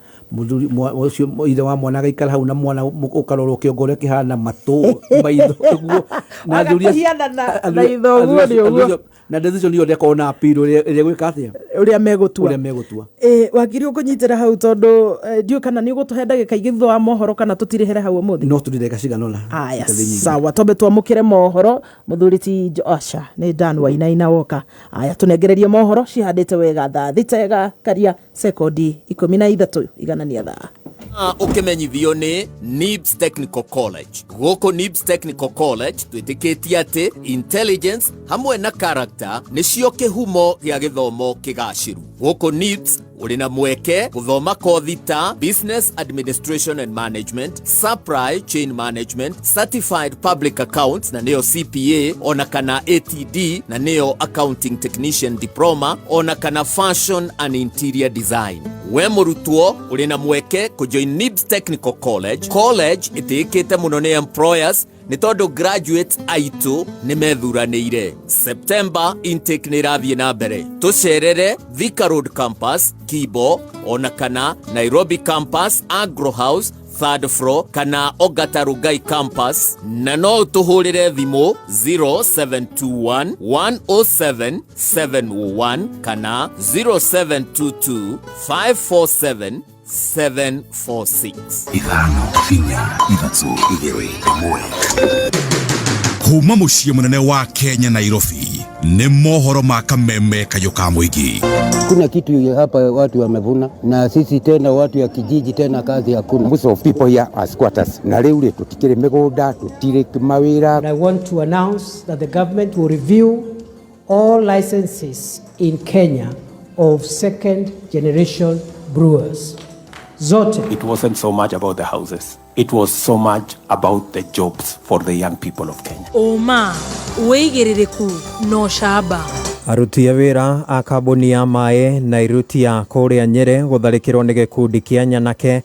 Speaker 3: ucio ithe wa mwana agaikara hau na mwana ukarorwo kĩongo ũrĩa kĩhana matũ maitho guo
Speaker 2: na hiana na itho guo ni uguo
Speaker 3: na decision yo ndeko na appeal ĩrĩa gwĩka atĩa
Speaker 2: ũrĩa megutua wakiri ũkũnyitĩra hau tondu ndio kana ni ũgũtũhe ndagĩka igĩ thutha wa mohoro kana tũtirihere hau ũmũthĩ
Speaker 3: no tũrireka ciganona
Speaker 2: aya sawa tombe twamũkĩre mohoro mũthuri ti Joasha ni Dan Wainaina woka aya tũnengererie mohoro cihandĩte wega thaa thitega karia sekondi 13 iganania thaa
Speaker 5: ukimenyithio ni NIBS Technical College. Goko NIBS Technical College twitikitie ati intelligence hamwe na character nicio kihumo gia githomo kigaciru. Goko NIBS uri na mweke guthoma kothi ta Business Administration and Management, Supply Chain Management, Certified Public Accounts na neo CPA, ona kana ATD na neo Accounting Technician Diploma, ona kana Fashion and Interior Design. We murutwo uri na mweke kujoin NIBS Technical College. College itikite muno ni employers ni tondu graduates aitu ni methuranĩire. September intake ni rathie na mbere. Tucerere Thika Road Campus, Kibo, ona kana Nairobi Campus, Agro House, 3rd floor, kana Ogata Rugai Campus, na no tuhurire thimu 0721 107 701 kana 0722 547 746.
Speaker 4: Ithano kinya ithatũ igĩrĩ ĩmwe. Kuma muciĩ munene wa Kenya Nairobi ni mohoro ma kameme kayo ka mũingĩ.
Speaker 6: Kuna kitu hapa watu wamevuna na sisi tena watu ya kijiji tena kazi hakuna. Most of people here are squatters. Na leo tutikire migunda tutire mawira.
Speaker 7: I want to announce that the government will review all licenses in Kenya of second generation brewers. Zote.
Speaker 8: It wasn't so much about the houses. It was so much about the jobs for the young people of Kenya.
Speaker 9: Oma, uigiririku no shaba.
Speaker 10: Aruti a wĩra a kambuni ya maĩ na iruti ya kũrĩa Nyeri gũtharĩkĩrwo nĩ gĩkundi kĩa Nyanake,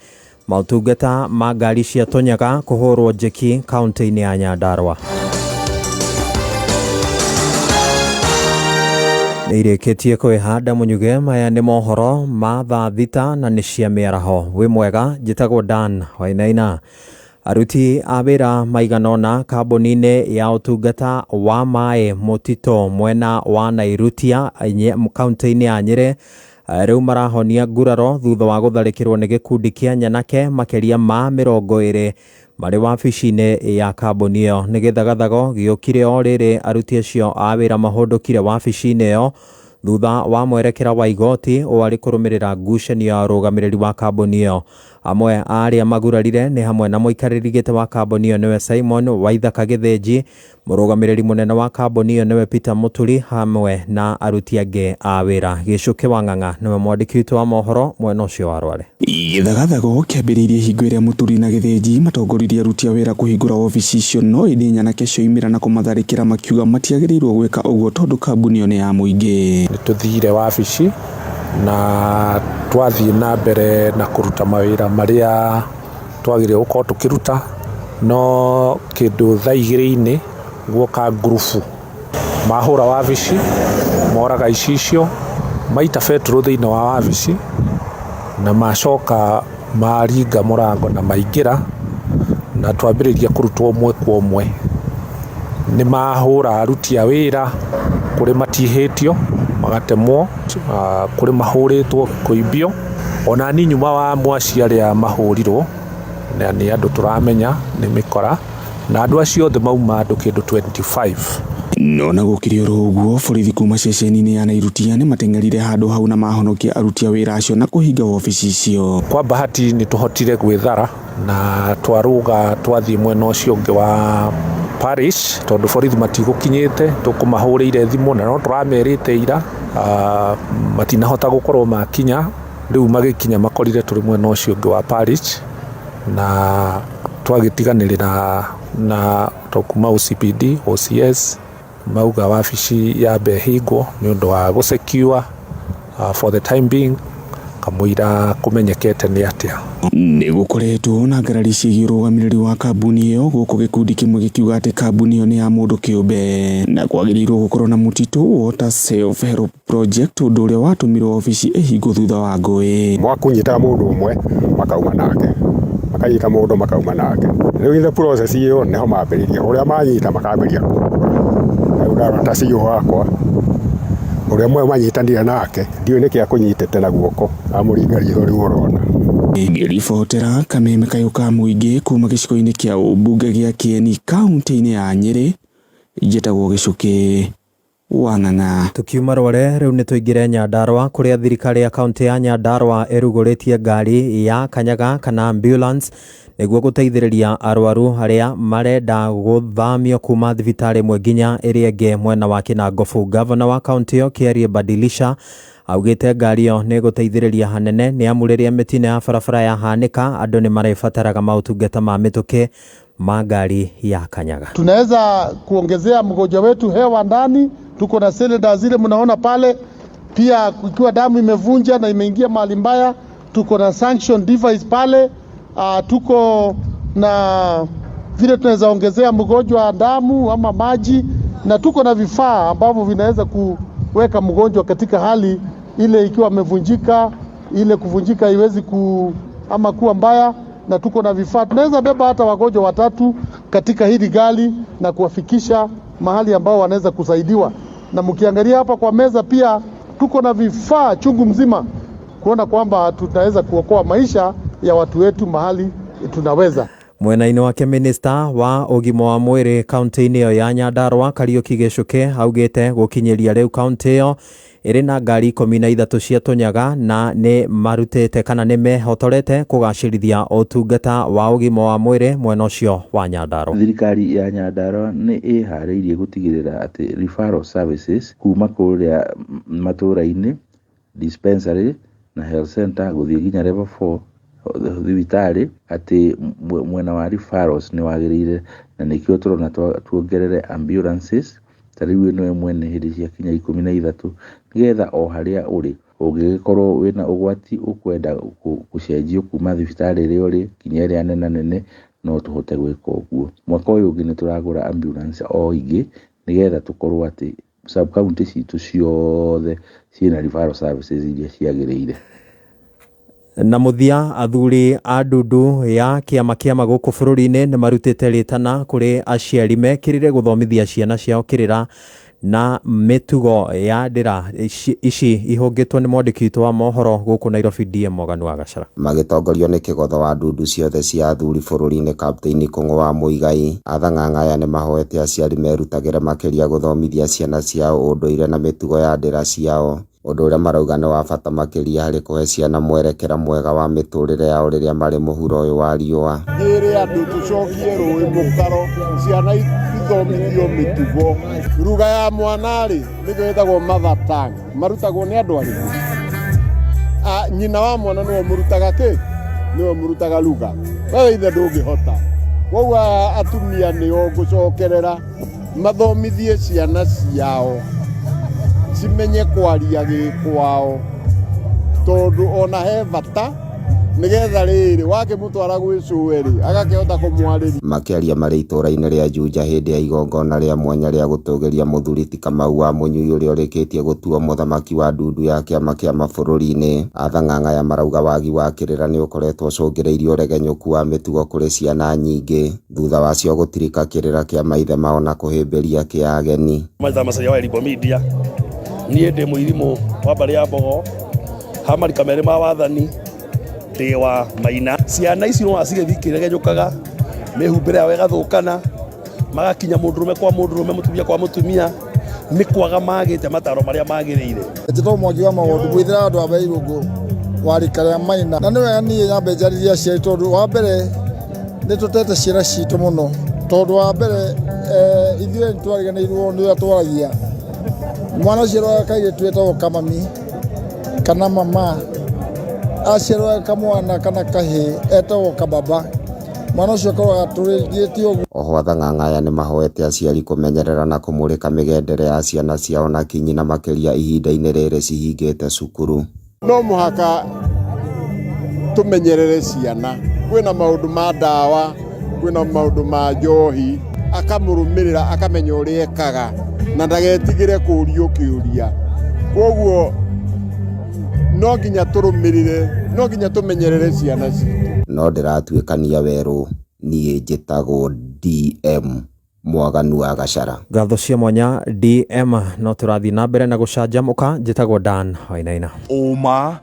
Speaker 10: maũtungata ma ngari cia tonyaga kũhũrwo njeki kaunti-inĩ ya Nyandarua. Irĩkĩtie kwĩhanda mũnyuge. Maya nĩ mohoro ma thaa thita na nĩ cia mĩaraho. Wĩ mwega, njĩtagwo Dan Wainaina. Aruti a wĩra maiganona kambuni-inĩ ya ũtungata wa maĩ Mutito mwena wa Nairutia kaunti-inĩ ya Nyĩrĩ rĩu marahonia nguraro thutha wa gũtharĩkĩrwo nĩ gĩkundi kĩa nyanake makĩria ma 20 marĩ wabici-inĩ ya kambuni ĩyo. Nĩ gĩthagathago gĩũkire o rĩrĩ aruti acio a wĩra mahũndũkire wabici-inĩ ĩyo thutha wa mwerekera wa igoti warĩ kũrũmĩrĩra ngucanio ya ũrũgamĩrĩri wa kambuni ĩyo. Amwe arĩa magurarire nĩ hamwe na mũikarĩri gĩtĩ wa kambuni ĩyo nĩwe Simon Waithaka Gĩthĩnji, mũrũgamĩrĩri mũnene wa kambuni ĩyo nĩwe Peter Mũturi, hamwe na aruti angĩ a wĩra. Gĩcũkĩ wa Ng'ang'a nĩwe mwandĩki witũ wa mohoro mwena ũcio wa Rware.
Speaker 11: Gĩthagathago kĩambĩrĩirie hingo ĩrĩa Mũturi na Gĩthĩnji matongoririe aruti a wĩra kũhingũra ofici icio, no ĩndĩ nyanake cioimĩra na kũmatharĩkĩra makiuga matiagĩrĩirwo gwĩka ũguo tondũ kambuni ĩyo nĩ ya mũingĩ.
Speaker 12: Nĩtũthire wabici na twathiĩ na mbere na kũruta mawĩra marĩa twagĩrĩirwo gũkorwo tũkĩruta, no kĩndũ thaa 2 guoka ngurubu mahũra wabici moraga icicio maita betũrũ thĩinĩ wa wabici na macoka maringa mũrango na maingĩra na twambĩrĩria kũrutwo ũmwe kwa ũmwe. Nĩ mahũra aruti a wĩra kũrĩ matihĩtio magatemwo, kũrĩ mahũrĩtwo kũimbio, ona ni nyuma wa mwaci arĩa mahũrirwo na nĩ andũ tũramenya nĩ mĩkora, na andũ acio othe mauma andũ kĩndũ 25.
Speaker 11: No na gũkĩrĩ oro ũguo, borithi kuma ceceni-inĩ ya Nairutia nĩ mateng'erire handũ hau na mahonokia aruti a wĩra acio na kũhinga ofici icio.
Speaker 12: Kwa bahati nĩ tũhotire gwĩthara na twarũga twathiĩ mwena ũcio ũngĩ wa Parish tondũ borithi matigũkinyĩte, tũkũmahũrĩire thimũ na no tũramerĩte ira matinahota gũkorwo makinya. Rĩu magĩkinya makorire tũrĩ mwena ũcio ũngĩ wa Parish na twagĩtiganĩrĩra na tokuma OCPD, OCS mauga wabici ya behingwo nĩ ũndũ wa gũsecure for the time being, kamũira kũmenyekete nĩ atĩa.
Speaker 11: Nĩ gũkoretwo na ngarari ciĩgiĩ ũrũgamĩrĩri wa kambuni ĩyo, gũkũ gĩkundi kĩmwe gĩkiuga atĩ kambuni ĩyo nĩ ya mũndũ kĩũmbe na kwagĩrĩirwo gũkorwo na Mutito Water Self Help Project, ũndũ ũrĩa watũmirwo ofici ĩhingwo thutha wa ngũĩ.
Speaker 13: Mwakũnyita mũndũ ũmwe makauma nake, makanyita mũndũ makauma nake. Rĩu ile process ĩyo nĩho mambĩrĩria, ũrĩa manyita makambĩrĩria rĩu ndarata ciũ wakwa ũrĩa mwe manyitanire nake ndiũ nĩkĩ akũnyitĩte na guoko amũringa riitho rĩu ũrona.
Speaker 11: Ngĩribotera Kameme Kayũka Mũingĩ kuma gĩcigo-inĩ kĩa ũmbunge gĩa Kieni kaunti-inĩ ya Nyĩrĩ, njĩtagwo Gĩcũkĩ wa Ng'ang'a.
Speaker 10: Tukiuma Rware rĩu nĩ tũingĩre Nyandarua, kũrĩa thirikari ya kaunti ya Nyandarua ĩrugũrĩtie ngari ya kanyaga kana ambulance nĩguo gũteithĩrĩria arwaru arĩa marenda gũthamio kuma thibitarĩ ĩmwe nginya ĩrĩa ĩngĩ mwena wa Kinangofu. Gavana wa kaunti ĩyo Kĩarie Badilisha augĩte ngari ĩyo nĩ gũteithĩrĩria hanene nĩ amu rĩrĩa mĩtino ya barabara yahanĩka andũ nĩ marĩbataraga maũtungata ma mĩtũkĩ ma ngari ya kanyaga.
Speaker 14: Tunaweza kuongezea mgonjwa wetu hewa ndani, tuko na cylinder zile mnaona pale. Pia ikiwa damu imevunja na imeingia mahali mbaya, tuko na sanction device pale. Tuko na vile tunaweza ongezea mgonjwa damu ama maji, na tuko na vifaa ambavyo vinaweza kuweka mgonjwa katika hali ile ikiwa amevunjika, ile kuvunjika iwezi ama kuwa mbaya, na tuko na vifaa. Tunaweza beba hata wagonjwa 3 katika hili gari na kuwafikisha mahali ambao wanaweza kusaidiwa. Na mkiangalia hapa kwa meza pia tuko na vifaa chungu mzima kuona kwamba tutaweza kuokoa maisha ya watu wetu mahali tunaweza.
Speaker 10: Mwena-inĩ wake minista wa ũgima wa mwĩrĩ kaunti-inĩ ĩyo ya Nyandarua Kariuki Gĩcũkĩ augĩte gũkinyĩria rĩu kaunti ĩyo ĩrĩ na ngari 13 cia tũnyaga na nĩ marutĩte kana nĩ mehotorete kũgacĩrithia ũtungata wa ũgima wa mwĩrĩ mwena ũcio wa Nyandarua.
Speaker 15: Thirikari ya Nyandarua nĩ ĩharĩirie gũtigĩrĩra atĩ referral services kuma kũrĩa matũũra-inĩ, dispensary na health center gũthiĩ nginya level 4 thibitarĩ atĩ mwena wa referrals nĩ wagĩrĩire, na nĩkĩo tũrona tuongerere ambulances tarĩu ĩno mwene hĩndĩ cia kinya 13 nĩgetha o harĩa ũrĩ ũngĩgĩkorwo wĩna ũgwati ũkwenda gũcenjio kuma thibitarĩ ĩrĩa ũrĩ kinya ĩrĩa nene no tũhote gwĩka ũguo. Mwaka ũyũ ũngĩ nĩ tũragũra ambulance o ingĩ nĩgetha tũkorwo atĩ sub-county citu ciothe ciina referral services iria ciagĩrĩire.
Speaker 10: Na muthia athuri a ndundu ya kiama kia maguku bururi-ini ni marutite ritana kuri aciari mekirire guthomithia ciana ciao kirira na mitugo ya ndira ici ihungitwo ni mwandiki witũ wa mohoro guku Nairobi DM Morgan wa Gachara.
Speaker 16: Magitongorio ni kigotho wa ndundu ciothe cia athuri bururi-ini Captain Kung'ũ wa Muigai athang'ang'a aya ni mahoete aciari merutagĩre makiria guthomithia ciana ciao unduire na mitugo ya ndira ciao, undu uria marauga ni wa bata makiria hari kuhe ciana mwerekera mwega wa miturire yao riria mari muhuro uyu wa riua.
Speaker 14: Ngire andu tucokie rũĩ mũkaro ciana ithomithio mitugo. Ruga ya mwana ri nĩguo ĩtagwo mother tongue, marutagwo nĩ andũ arĩkũ? Nyina wa mwana nĩwe mũrutaga kĩ? Nĩwe mũrutaga ruga. Wewe ithe ndũngĩhota. Koguo atumia nĩo ngũcokerera mathomithie ciana ciao cimenye kwaria gĩkwao, tondu ona he bata nigetha riri wake mutwara gwicũwe ri agakĩhota kũmwarĩria. Makiaria marĩ itũra-inĩ rĩa Juja hĩndĩ ya igongona rĩa mwanya rĩa gũtũgĩria mũthuri ti Kamau wa Mũnyui ũrĩa ũrĩkĩtie gũtua mũthamaki wa ndundu ya kĩama kĩa mabũrũri-inĩ. Athang'ang'a aya marauga wagi wa kĩrĩra nĩ ũkoretwo ũcũngĩrĩirie ũregenyũku wa mĩtugo kũrĩ ciana nyingĩ, thutha wacio gũtirika kĩrĩra kĩa maithe mao na kũhĩmbĩria kĩa ageni.
Speaker 17: Maitha Macharia wa Elibo Media niĩ ndĩ mũirimũ wa mbarĩ ya Mbogo hamarika merĩ ma wathani ndĩ wa Maina. Ciana ici no cigĩthiĩ kĩregenyũkaga mĩhumbĩre yao ĩgathũkana magakinya mũndũrũme kwa mũndũrũme mũtumia kwa mũtumia nĩ kwaga magĩte mataro marĩa magĩrĩire.
Speaker 18: Njĩtwo Mwangi wa Maũndũ gwĩthĩra andũ a Bairũngũ wa rika rĩa Maina, na nĩ wega niĩ nyambe njarĩrie aciari tondũ wa mbere nĩ tũtete ciana citũ mũno, tondũ wa mbere ithuĩ nĩ twariganĩirwo nĩ ũrĩa twaragia. Mwana ũciarwo kairĩtu etagwo kamami kana mama, aciarwo kamwana kana kahĩ etagwo kababa, mwana ũcio akoragwo atũrĩngĩtie ũguo. Oho athang'ang'a aya nĩ mahoete aciari kũmenyerera na kũmũrĩka mĩgendere ya ciana ciao na kinyi na makĩria ihinda-inĩ rĩrĩ cihingĩte cukuru. No mũhaka tũmenyerere ciana, kwĩna maũndũ ma ndawa, kwĩna maũndũ ma njohi, akamũrũmĩrĩra akamenya ũrĩa ekaga na ndagetigĩre kũũrio kĩũria. Koguo no nginya tũrũmĩrĩre, no nginya tũmenyerere ciana citũ. No ndĩratuĩkania werũ, niĩ njĩtagwo DM Mwaganu wa Gachara.
Speaker 10: Ngatho cia mwanya DM, no tũrathiĩ na mbere na gũcanjamũka. Njĩtagwo Dan Wainaina.
Speaker 4: Ũma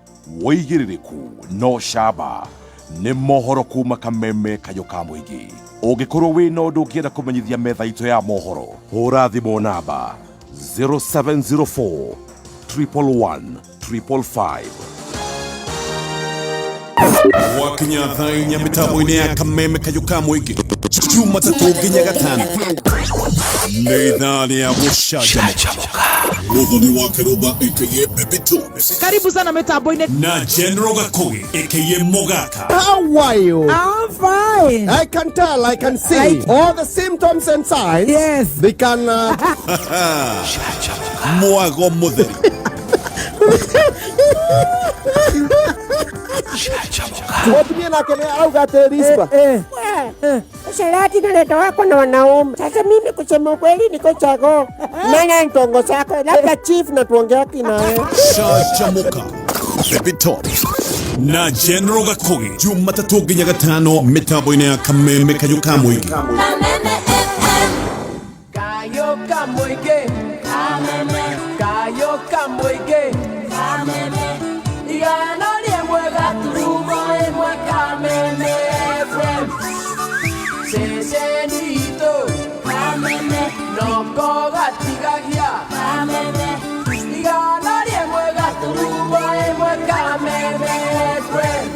Speaker 4: wĩigĩrĩrĩku no camba nĩ mohoro kuma Kameme kayũ ka mũingĩ. Ũngĩkorwo wĩna ũndũ ũngĩenda kũmenyithia metha itũ ya mohoro, hũra thimũ namba 0704 111 555. Wakinya thainya mitambo-inĩ ya Kameme kayũ ka mũingĩ Jumatatu nginya Gatano nĩ ithaa rĩa gũcanjamũka. Mũthoni wa Karuba aka Pepe Tones.
Speaker 2: Karibu sana mitambo-inĩ
Speaker 4: na General Gakogi aka Mogaka.
Speaker 1: How are you?
Speaker 2: I'm fine.
Speaker 1: I can tell, I can see all the symptoms and signs.
Speaker 2: Yes.
Speaker 1: They can
Speaker 4: Mwago Mutheri.
Speaker 1: Watumia na kene au gate rispa.
Speaker 19: Sharati naleta wako na wanaume. Sasa mimi kusema kweli niko chago. Nanya ntongo chako. Labda chief na tuongea kinawe.
Speaker 4: Shachamuka. Pepe Tones na General Gakogi Jumatatu nginya Gatano mitambo-inĩ ya Kameme kayũ ka mũingĩ.
Speaker 20: Kameme FM. Kayũ ka mũingĩ. Kameme. Kayũ ka mũingĩ. Kameme. Igana rĩmwe gaturumo ĩmwe Kameme FM. Ceceni itũ Kameme. Noko gatigagia Kameme. Igana rĩmwe gaturumo ĩmwe Kameme FM.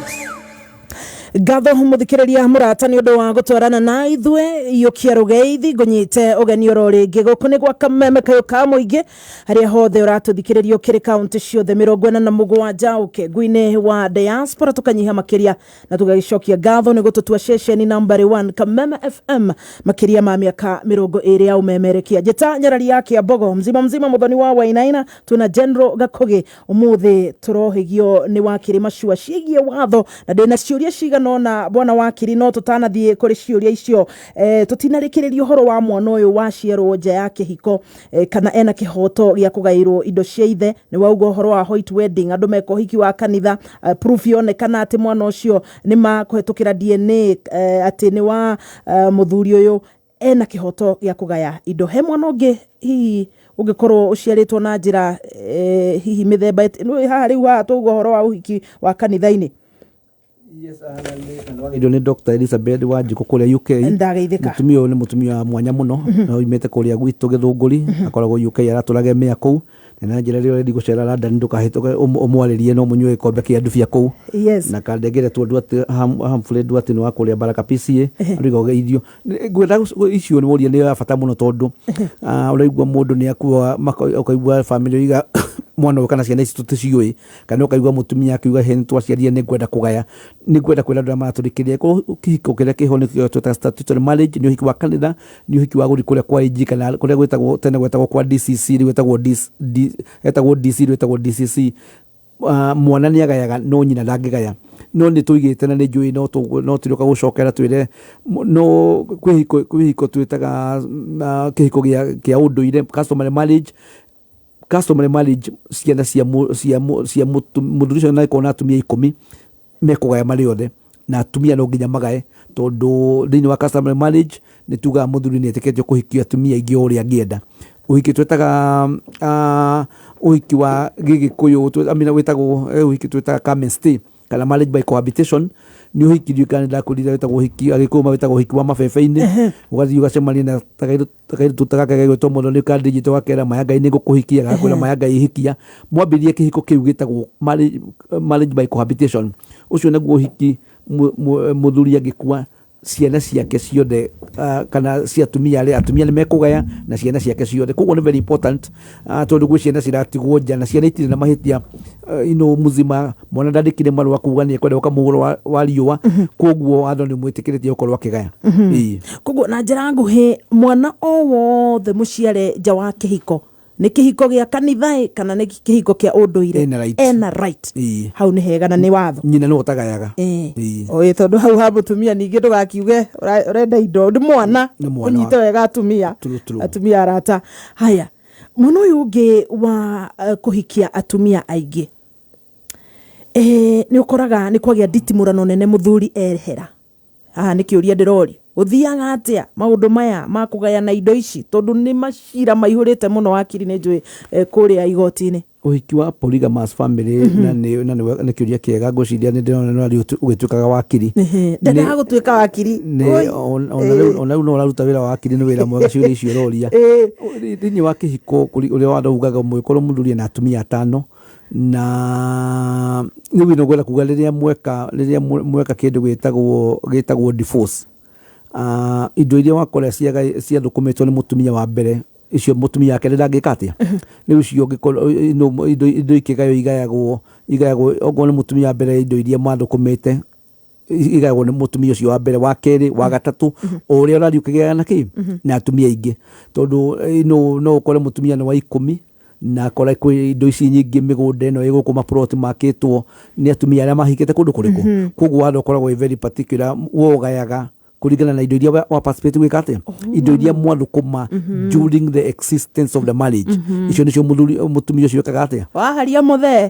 Speaker 2: Ngatho muthikiriria murata ni undu wa gutwarana na ithwe iyokia rugeithi ngunyite ugeni oro ringi guku ni gwa Kameme kayũ ka mũingĩ haria hothe uratuthikiririo kiri kaunti ciothe 47 ukengui-ini wa diaspora tukanyiha makiria na tugagicokia ngatho ni gututua ceceni number 1 Kameme FM makiria ma miaka 20 ya umemerekia. Njita nyarari yake ya Bogo mzima muthoni wa Wainaina tuna General Gakogi umuthi turohigio ni wakiri macua ciĩgie watho na ndina ciũria cigana muno na bwana wakiri no tutanathie kuri ciuria icio tutinarikireria uhoro wa mwana uyu waciarwo nja ya kihiko kana ena kihoto gia kugairwo indo cia ithe ni wauga uhoro wa Hoyt wedding andu meko hiki wa kanitha proof yonekana ati mwana ucio ni makuhetukira DNA ati ni wa muthuri uyu ena kihoto gia kugaya indo. He mwana ungi hihi ungikorwo uciaritwo na njira hihi mithemba haha riu haha tuga uhoro wa uhiki wa kanitha-ini?
Speaker 3: Yes, wagĩrĩirwo nĩ Dr. Elizabeth Wanjikũ kũrĩa UK.
Speaker 2: Ndageithĩka.
Speaker 3: Mũtumia ũyũ nĩ mũtumia mwanya mũno, na oimĩte kũrĩa gwitũ Gĩthũngũri, akoragwo UK aratũraga mĩa kũu. Na njĩra rĩrĩa ũrendi gũcera London ndũkahĩtũke ũmwarĩrie no mũnyue gĩkombe kĩa ndubia kũu.
Speaker 2: Yes.
Speaker 3: Na kandengere tu Duarte Humphrey Duarte nĩ wa kũrĩa Baraka PCA, andũ igogeithio. Ngwenda icio nĩ moria nĩ ya bata mũno tondũ ũraigua mũndũ nĩ akua ũkaigua famĩlĩ iga mwana ũyũ kana ciana ici tũticiũĩ, kana ũkaigua mũtumia akiuga he nĩ twaciarire nĩ ngwenda kũgaya, nĩ ngwenda kwĩra andũ arĩa maratũrĩkĩria kĩhiko kĩrĩa kĩho nĩkĩo twĩtaga statutory marriage, nĩ ũhiki wa kanitha, nĩ ũhiki wa gũthiĩ kũrĩa kwa AG kana kũrĩa gwĩtagwo tene gwĩtagwo kwa DCC, rĩu gwĩtagwo DC, gwĩtagwo DCC. Mwana nĩ agayaga no nyina ndangĩgaya, no nĩ tũigĩte na nĩ njũĩ no tũrĩũka gũcokera twĩre no kwĩhiko twĩtaga kĩhiko kĩa ũndũire customary marriage. Ciana cia mũthuri ũcio na ĩkorwo na atumia 10 mekũgaya marĩ othe, na atumia no nginya magaye tondũ thĩinĩ wa customary marriage nĩ tugaga mũthuri nĩ etĩkĩtio kũhikio atumia aingĩ ũrĩa angĩenda. Ũhiki twĩtaga ũhiki wa Gĩgĩkũyũ amina wĩtagwo ũhiki twĩtaga come and stay kana marriage by cohabitation, nĩ ũhiki ndikana ndakũrira wĩtagwo ũhiki Agĩkũyũ wĩtagwo ũhiki wa mabebe-inĩ, ũgathiĩ ũgacemania na takairu gagwĩtwo mũno nĩ ka digital gakera Mayangai nĩ ngũkũhikia, gakwĩra Mayangai ihikia, mwambĩrĩrie kĩhiko kĩu gĩtagwo marriage by cohabitation. Ũcio naguo ũhiki mũthuri angĩkua ciana ciake ciothe kana cia atumia nĩ mekũgaya na ciana ciake ciothe. Koguo nĩ very important tondũ gwĩ ciana ciratigwo nja na ciana itirĩ na mahĩtia mũzima, mwana ndandĩkire marũa kuuga nĩ ekwenda ũkamũgũra wa riũa, koguo watho nĩ mwĩtĩkĩrĩtie gũkorwo akĩgaya.
Speaker 2: Koguo na njĩra nguhĩ mwana o wothe mũciare nja wa kĩhiko nĩ kĩhiko gĩa kanitha kana nĩ kĩhiko kĩa ũndũire ena right hau nĩ hega na nĩ watho
Speaker 3: nyina nĩ ũtagayaga
Speaker 2: oĩ tondũ hau ha mũtumia ningĩ ndũgakiuge ũrenda indo ndĩ mwana ũnyite wega atumia arata. Haya, mwana ũyũ ũngĩ wa kũhikia atumia aingĩ nĩ ũkoraga nĩ kwagĩa nditimũrano nene mũthuri ehera. Haha nĩ kĩũria ndĩrori uthiaga atia maundu maya ma kugayana indo ici tondu ni macira maihurite muno wakiri ni njui kuria igoti-ini.
Speaker 3: Ũhiki wa polygamous family na nĩ kĩũria kĩega ngũciria nĩ ndĩrona ũgĩtuĩkaga wakiri.
Speaker 2: Ndendaga gũtuĩka wakiri.
Speaker 3: Ona rĩu no ũraruta wĩra wa wakiri nĩ wĩra mwega ciũria icio ũroria. Thĩinĩ wa kĩhiko ũrĩa wandaugaga mũgĩkorwo mũthuri na atumia 5 na nĩ wĩna gwetha kuga rĩrĩa mweka kĩndũ gĩtagwo divorce. Indo iria wakora ciathũkũmĩtwo nĩ mũtumia wa mbere icio mũtumia wake ndangĩka atĩa rĩu icio indo ikĩgayo igayagwo okorwo nĩ mũtumia wa mbere indo iria mathũkũmĩte igayagwo nĩ mũtumia ũcio wa mbere, wa kerĩ, wa gatatũ, o ũrĩa ũrathiĩ ũkĩgayana na kĩ na atumia aingĩ, tondũ no ũkore mũtumia nĩ wa 10 na akora kwĩ indo ici nyingĩ mĩgũnda ĩno ĩgũkũ maploti makĩtwo nĩ atumia arĩa mahikĩte kũndũ kũrĩkũ. Koguo watho ũkoragwo very particular wogayaga kuringana na indo iria wa participate gwĩka atĩa indo iria mwathũkũma during the existence of the marriage. Icio nĩcio mũtumia ũcio ekaga atĩa
Speaker 2: waharia mũthee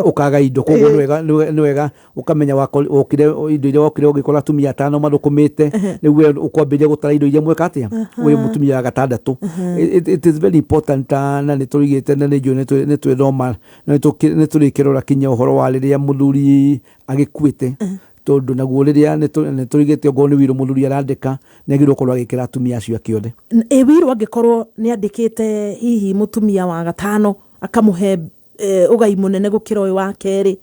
Speaker 3: ũkaga indo. Koguo nĩ wega ũkamenya wokire indo iria wokire ũgĩkora atumia 5 mathũkũmĩte nĩguo ũkwambĩrĩria gũtara indo iria mweka atĩa wĩ mũtumia wa 6. It is very important na nĩ tũrigĩte na nĩ twĩthoma na nĩ tũrĩkĩrora kinya ũhoro wa rĩrĩa mũthuri agĩkuĩte, tondu naguo riria nĩ tũrigĩte okorwo nĩ wĩrũ mũthuri arandĩka nĩ agĩrĩirwo gũkorwo agĩkĩra atumia acio ake othe.
Speaker 2: Wĩrũ angĩkorwo nĩ andĩkĩte hihi mũtumia wa 5 akamũhe ũgai mũnene gũkĩra ũyũ wa kerĩ,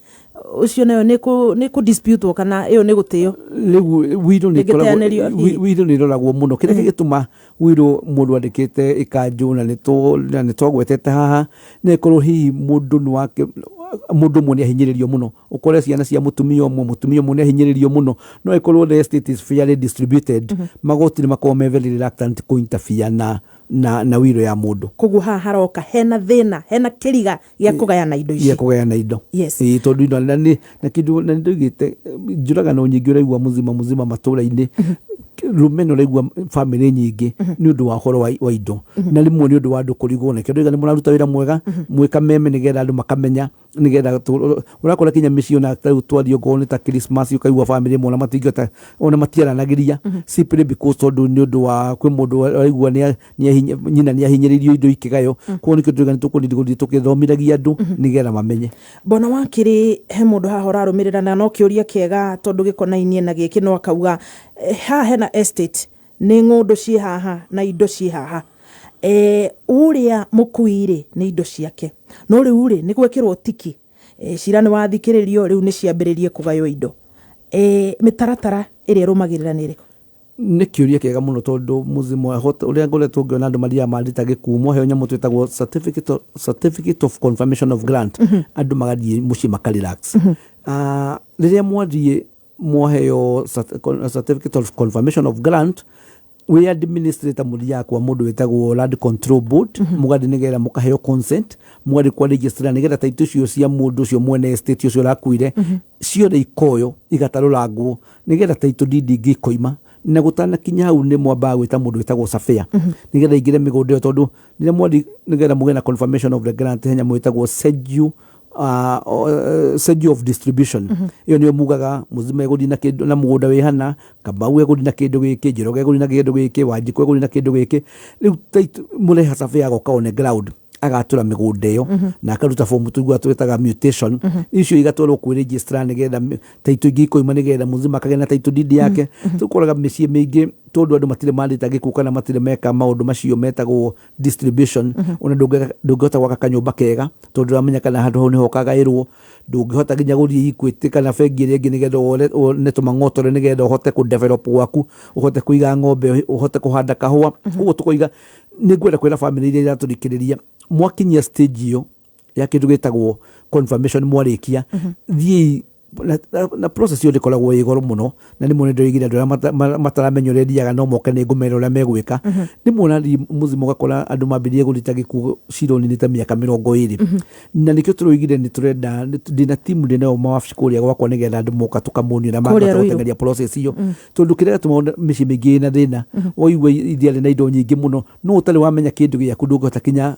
Speaker 2: ucio nayo nĩ ku dispute kana ĩyo nĩ gũtĩo.
Speaker 3: Rĩu wĩrũ nĩ roragwo mũno kĩrĩa gĩtũma wĩrũ mũndũ andĩkĩte ikanjũ na nĩ twagwetete haha nĩ ĩkorwo hihi mũndũ ũmwe nĩ ahinyĩrĩrio mũno, ũkore ciana cia mũtumia ũmwe nĩ ahinyĩrĩrio mũno, no ĩkorwo the estate is fairly distributed, magoti nĩ makorwo me very reluctant kũ interfere na na wiro ya mundu
Speaker 2: koguo haha haroka hena thina hena kiriga gya kugayana indo ici
Speaker 3: gya kugayana indo
Speaker 2: yes
Speaker 3: tondu ino na kindu na ndigite njuragano nyingi uraigua muzima matura-ini rumeno raigua family nyingi ni undu wa horo wa indo na rimwe ni undu wa andu kurigwo na kindu ni muraruta wira mwega mwika meme nigetha andu makamenya nigetha urakora kinya micio na twario ngone ta Christmas ukaigua family mona matingata ona matiaranagiria simply because tondu ni undu wa kwi mundu araigua ni nyina ni ahinyiririo indo ikigayo ko ni kindu gani tukunidi tukithomiragia andu nigetha mamenye
Speaker 2: bona wakiri he mundu haha urarumirira na no kiuria kiega tondu gikonainie na giki no akauga ha hena estate ni ng'undu ci haha na indo ci haha uria mukuire ni indo ciake no riu ri ni gwekirwo tiki cira ni wathikiririo riu ni ciambiririe kugayo indo mitaratara iria rumagirira ni riku
Speaker 3: ni kiuria kiega muno tondu muzimo uria ngoretwo ngiona andu maria mandita gikumo he nyamu twitagwo certificate of confirmation of grant andu magathie muci makarelax riria mwathie mwoheo certificate of confirmation of grant we administrator muria kwa mundu wetagwo land control board mugathi nigetha mukaheo consent mugathi kwa register nigetha title cio cia mundu cio mwene estate cio rakuire cio ri ikoyo igatarurangwo nigetha title deed ingikoima na gutana kinya hau ni mwamba gwita mundu wetagwo surveyor nigetha ingire migunda tondu niria mwathi nigetha mugena confirmation of the grant henya mwetagwo schedule of distribution iyo niyo mugaga muzima egudi na kindu na mugunda wi hana Kamau egudi na kindu giki Njoroge egudi na kindu giki Wanjiku egudi na kindu giki riu mure hasabe agoka on ground agatura migunda iyo na akaruta form tugu atwetaga mutation icio igatwarwo ku register nigetha title ingikoima nigetha muzima akagena title deed yake tukoraga micii mingi tondu andu matire mandita gikuka na matire meka maundu macio metagwo distribution ona ndungihota gwaka kanyumba kega tondu ramenya kana handu hau niho kagairwo ndungihota ginya guthii Equity kana bengi iria ingi nigetha one tumang'otore nigetha uhote ku develop waku uhote kuiga ng'ombe uhote kuhanda kahua koguo tukoiga ni ngwenda kwira family iria iraturikiriria mwakinyia stage iyo ya kindu gitagwo confirmation mwarikia thii na process yo ndikoragwo igoro muno na ni muno ndoigire andu mataramenyoreria no moke ni ngumera uria megwika ni muona muzimo gakora andu mambirie gurita giku cironi ni ta miaka 20 na nikio turoigire ni turenda ndina timu ndina mawabici kuria gwakwa nigetha andu moka tukamunio na magatengeria process iyo tondu kirega tumaona mici mingi na thina oigwe ithiari na indo nyingi muno no utari wamenya kindu giaku ndungota kinya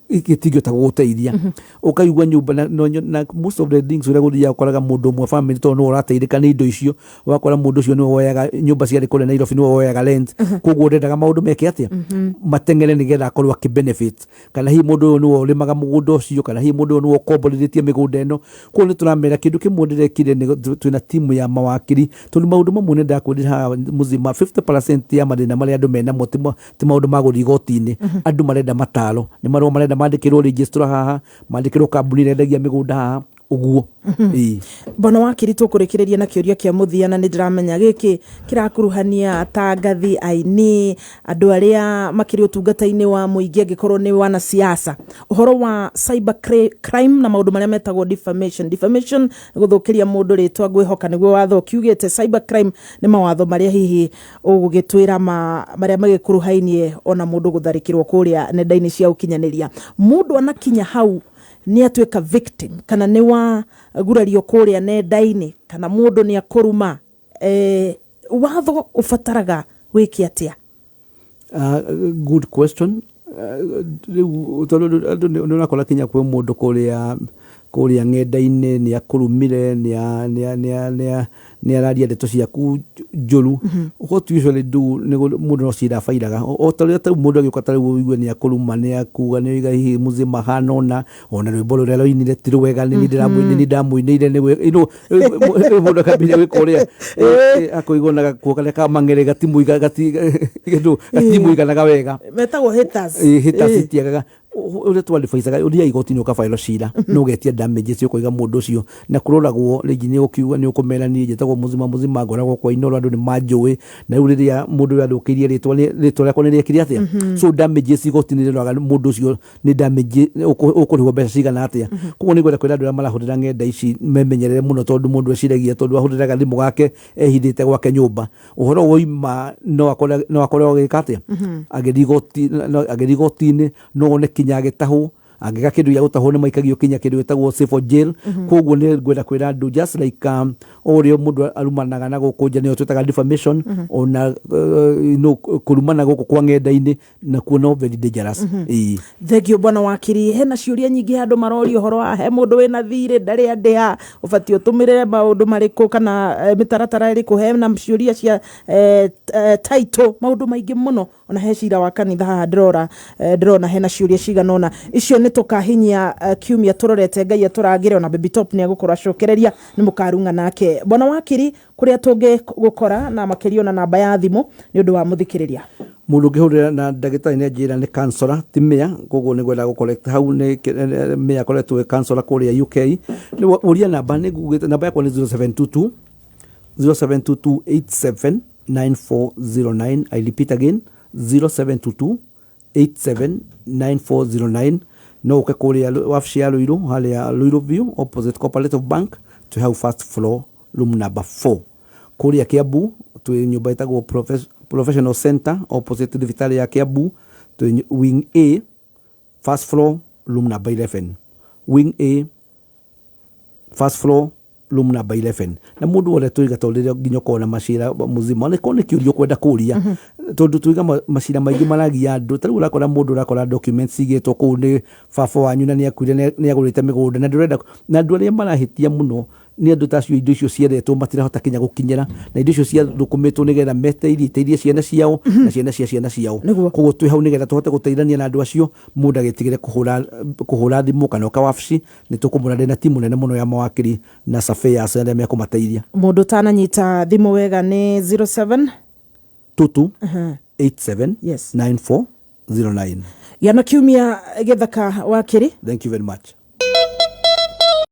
Speaker 3: ikitigio ta guteithia ukaigwa nyumba na most of the things ura guthia ukoraga mundu mwe family to no urateithika ni indo icio wakora mundu ucio ni woyaga nyumba ciari kule Nairobi ni woyaga rent koguo ndendaga maundu meke atia matengere nigetha akorwo ki benefit kana hi mundu ni wolimaga mugunda ucio kana hi mundu ni wokombolithie migunda eno ko ni turamera kindu kimwe ndirekire ni twina timu ya mawakiri tondu maundu mamwe ndakwendira muzima 50% ya mathina maria andu mena motimo ti maundu maguri goti-ini andu marenda matalo ni marwa marenda mandikirwo register haha mandikirwo kambuni rendagia migunda haha uguo
Speaker 2: bona wakiri tukurikireria na kiuria kia muthia na ndiramenya giki kirakuruhania atangathi aini andu aria makiri utungata-ini wa muingi angikorwo ni wana siasa uhoro wa cyber crime na maundu maria metagwo defamation guthukiria mundu ritwa ngwihoka niguo watho kiugite cyber crime ni mawatho maria hihi ugugitwira maria magikuruhainie ona mundu gutharikirwo kuria nenda-ini cia ukinyaniria mundu anakinya hau ni atuika victim kana ni wa gurario kuria nenda-ini kana mundu ni akuruma watho ufataraga wiki atia
Speaker 3: good question tondu kola kinya kwe mundu kuria ng'enda-ini ni akurumire ni araria ndeto ciaku njuru what you usually do ni mundu no cira fairaga o taria ta mundu agioka tari uigue ni akuruma ni akuga ni iga hihi muzima hanona ona rwimbo ruria roinire ti rwega ni ndamuinire ni mundu akambia gwikuria akuigona kuoka ka mangere gatimu iganaga wega
Speaker 2: metagwo haters
Speaker 3: itiagaga ule twalifaisaga uria igotini ukafailo cira no getia damages yo kuiga mundu ucio na kuroragwo rigi ni ukiuga ni ukumera ni jetagwo muzima ngoragwo kwa inoro andu ni manjui na uriria mundu yadukirie ritwa rako ni riekire atia so damages igotini riroraga mundu ucio ni damage ukurihwo mbeca cigana atia koguo ni gwenda kwira andu marahurira ngenda ici memenyerere muno tondu mundu eciragia tondu ahuriraga thimu gake ehithite gwake nyumba uhoro woima no akore ogika atia agirigoti no ne kinya getahu angika kindu ya gutahu ne maikagio kinya kindu gitagwo safe for jail koguo ni gwenda kwira andu just like orio mundu arumanaga na gukunja ni twetaga defamation ona no kurumana guku kwa ngenda-ini na kuona very dangerous
Speaker 2: thegio bwana wakiri hena ciuria nyingi andu marori horo he mundu wina thiri ndari andia ubati utumirire maundu mariku kana mitaratara iriku hena ciuria cia title maundu maingi muno ona he cira wa kanitha haha ndrona hena ciuria ciganona icio ni tukahinyia kiumia turorete ngai aturagire ona baby top ni agukora cokereria ni mukarunga nake bwana wakiri kuria tungi gukora na makirio na namba ya thimu ni undu wa muthikiriria
Speaker 3: mundu ngihurira na ndagitari ni njira ni counselor timia koguo ni gwenda gucollect hau ni mea koletwe counselor kuria UK ni uria namba ni gugite namba yakwa ni 0722879409 I repeat again 0722879409 no ke kuria wafshi ya Luiru hali ya Luiru View opposite Cooperative Bank to have first floor room number 4 kuria Kiambu tu nyumba itagwo professional center opposite Vitali ya Kiambu to wing A first floor room number 11 wing A first floor room number 11 na mundu wale tuiga tolire ginyo kona mashira muzima ne kone kiurio kwenda kuria tondu tuiga mashira maingi maragi andu tari urakora mundu urakora documents igetwo ku ni baba wanyu na ni akwire ni agurite migunda na ndurenda na andu aria marahitia muno ni andu tacio indo icio ciaretwo matirahota kinya gukinyira na indo icio cia thukumitwo nigetha meteithie ciana ciao na ciana ciao koguo twi hau nigetha tuhote guteithania na andu acio mundu agetigire kuhura thimu kana kawafici ni tukumurana na timu nene muno ya mawakiri na safea sende me kumateithia
Speaker 2: mundu tananyita thimu wega ni 07
Speaker 3: 87 9409
Speaker 2: yana kiumia gethaka wakiri.
Speaker 3: Thank you very much.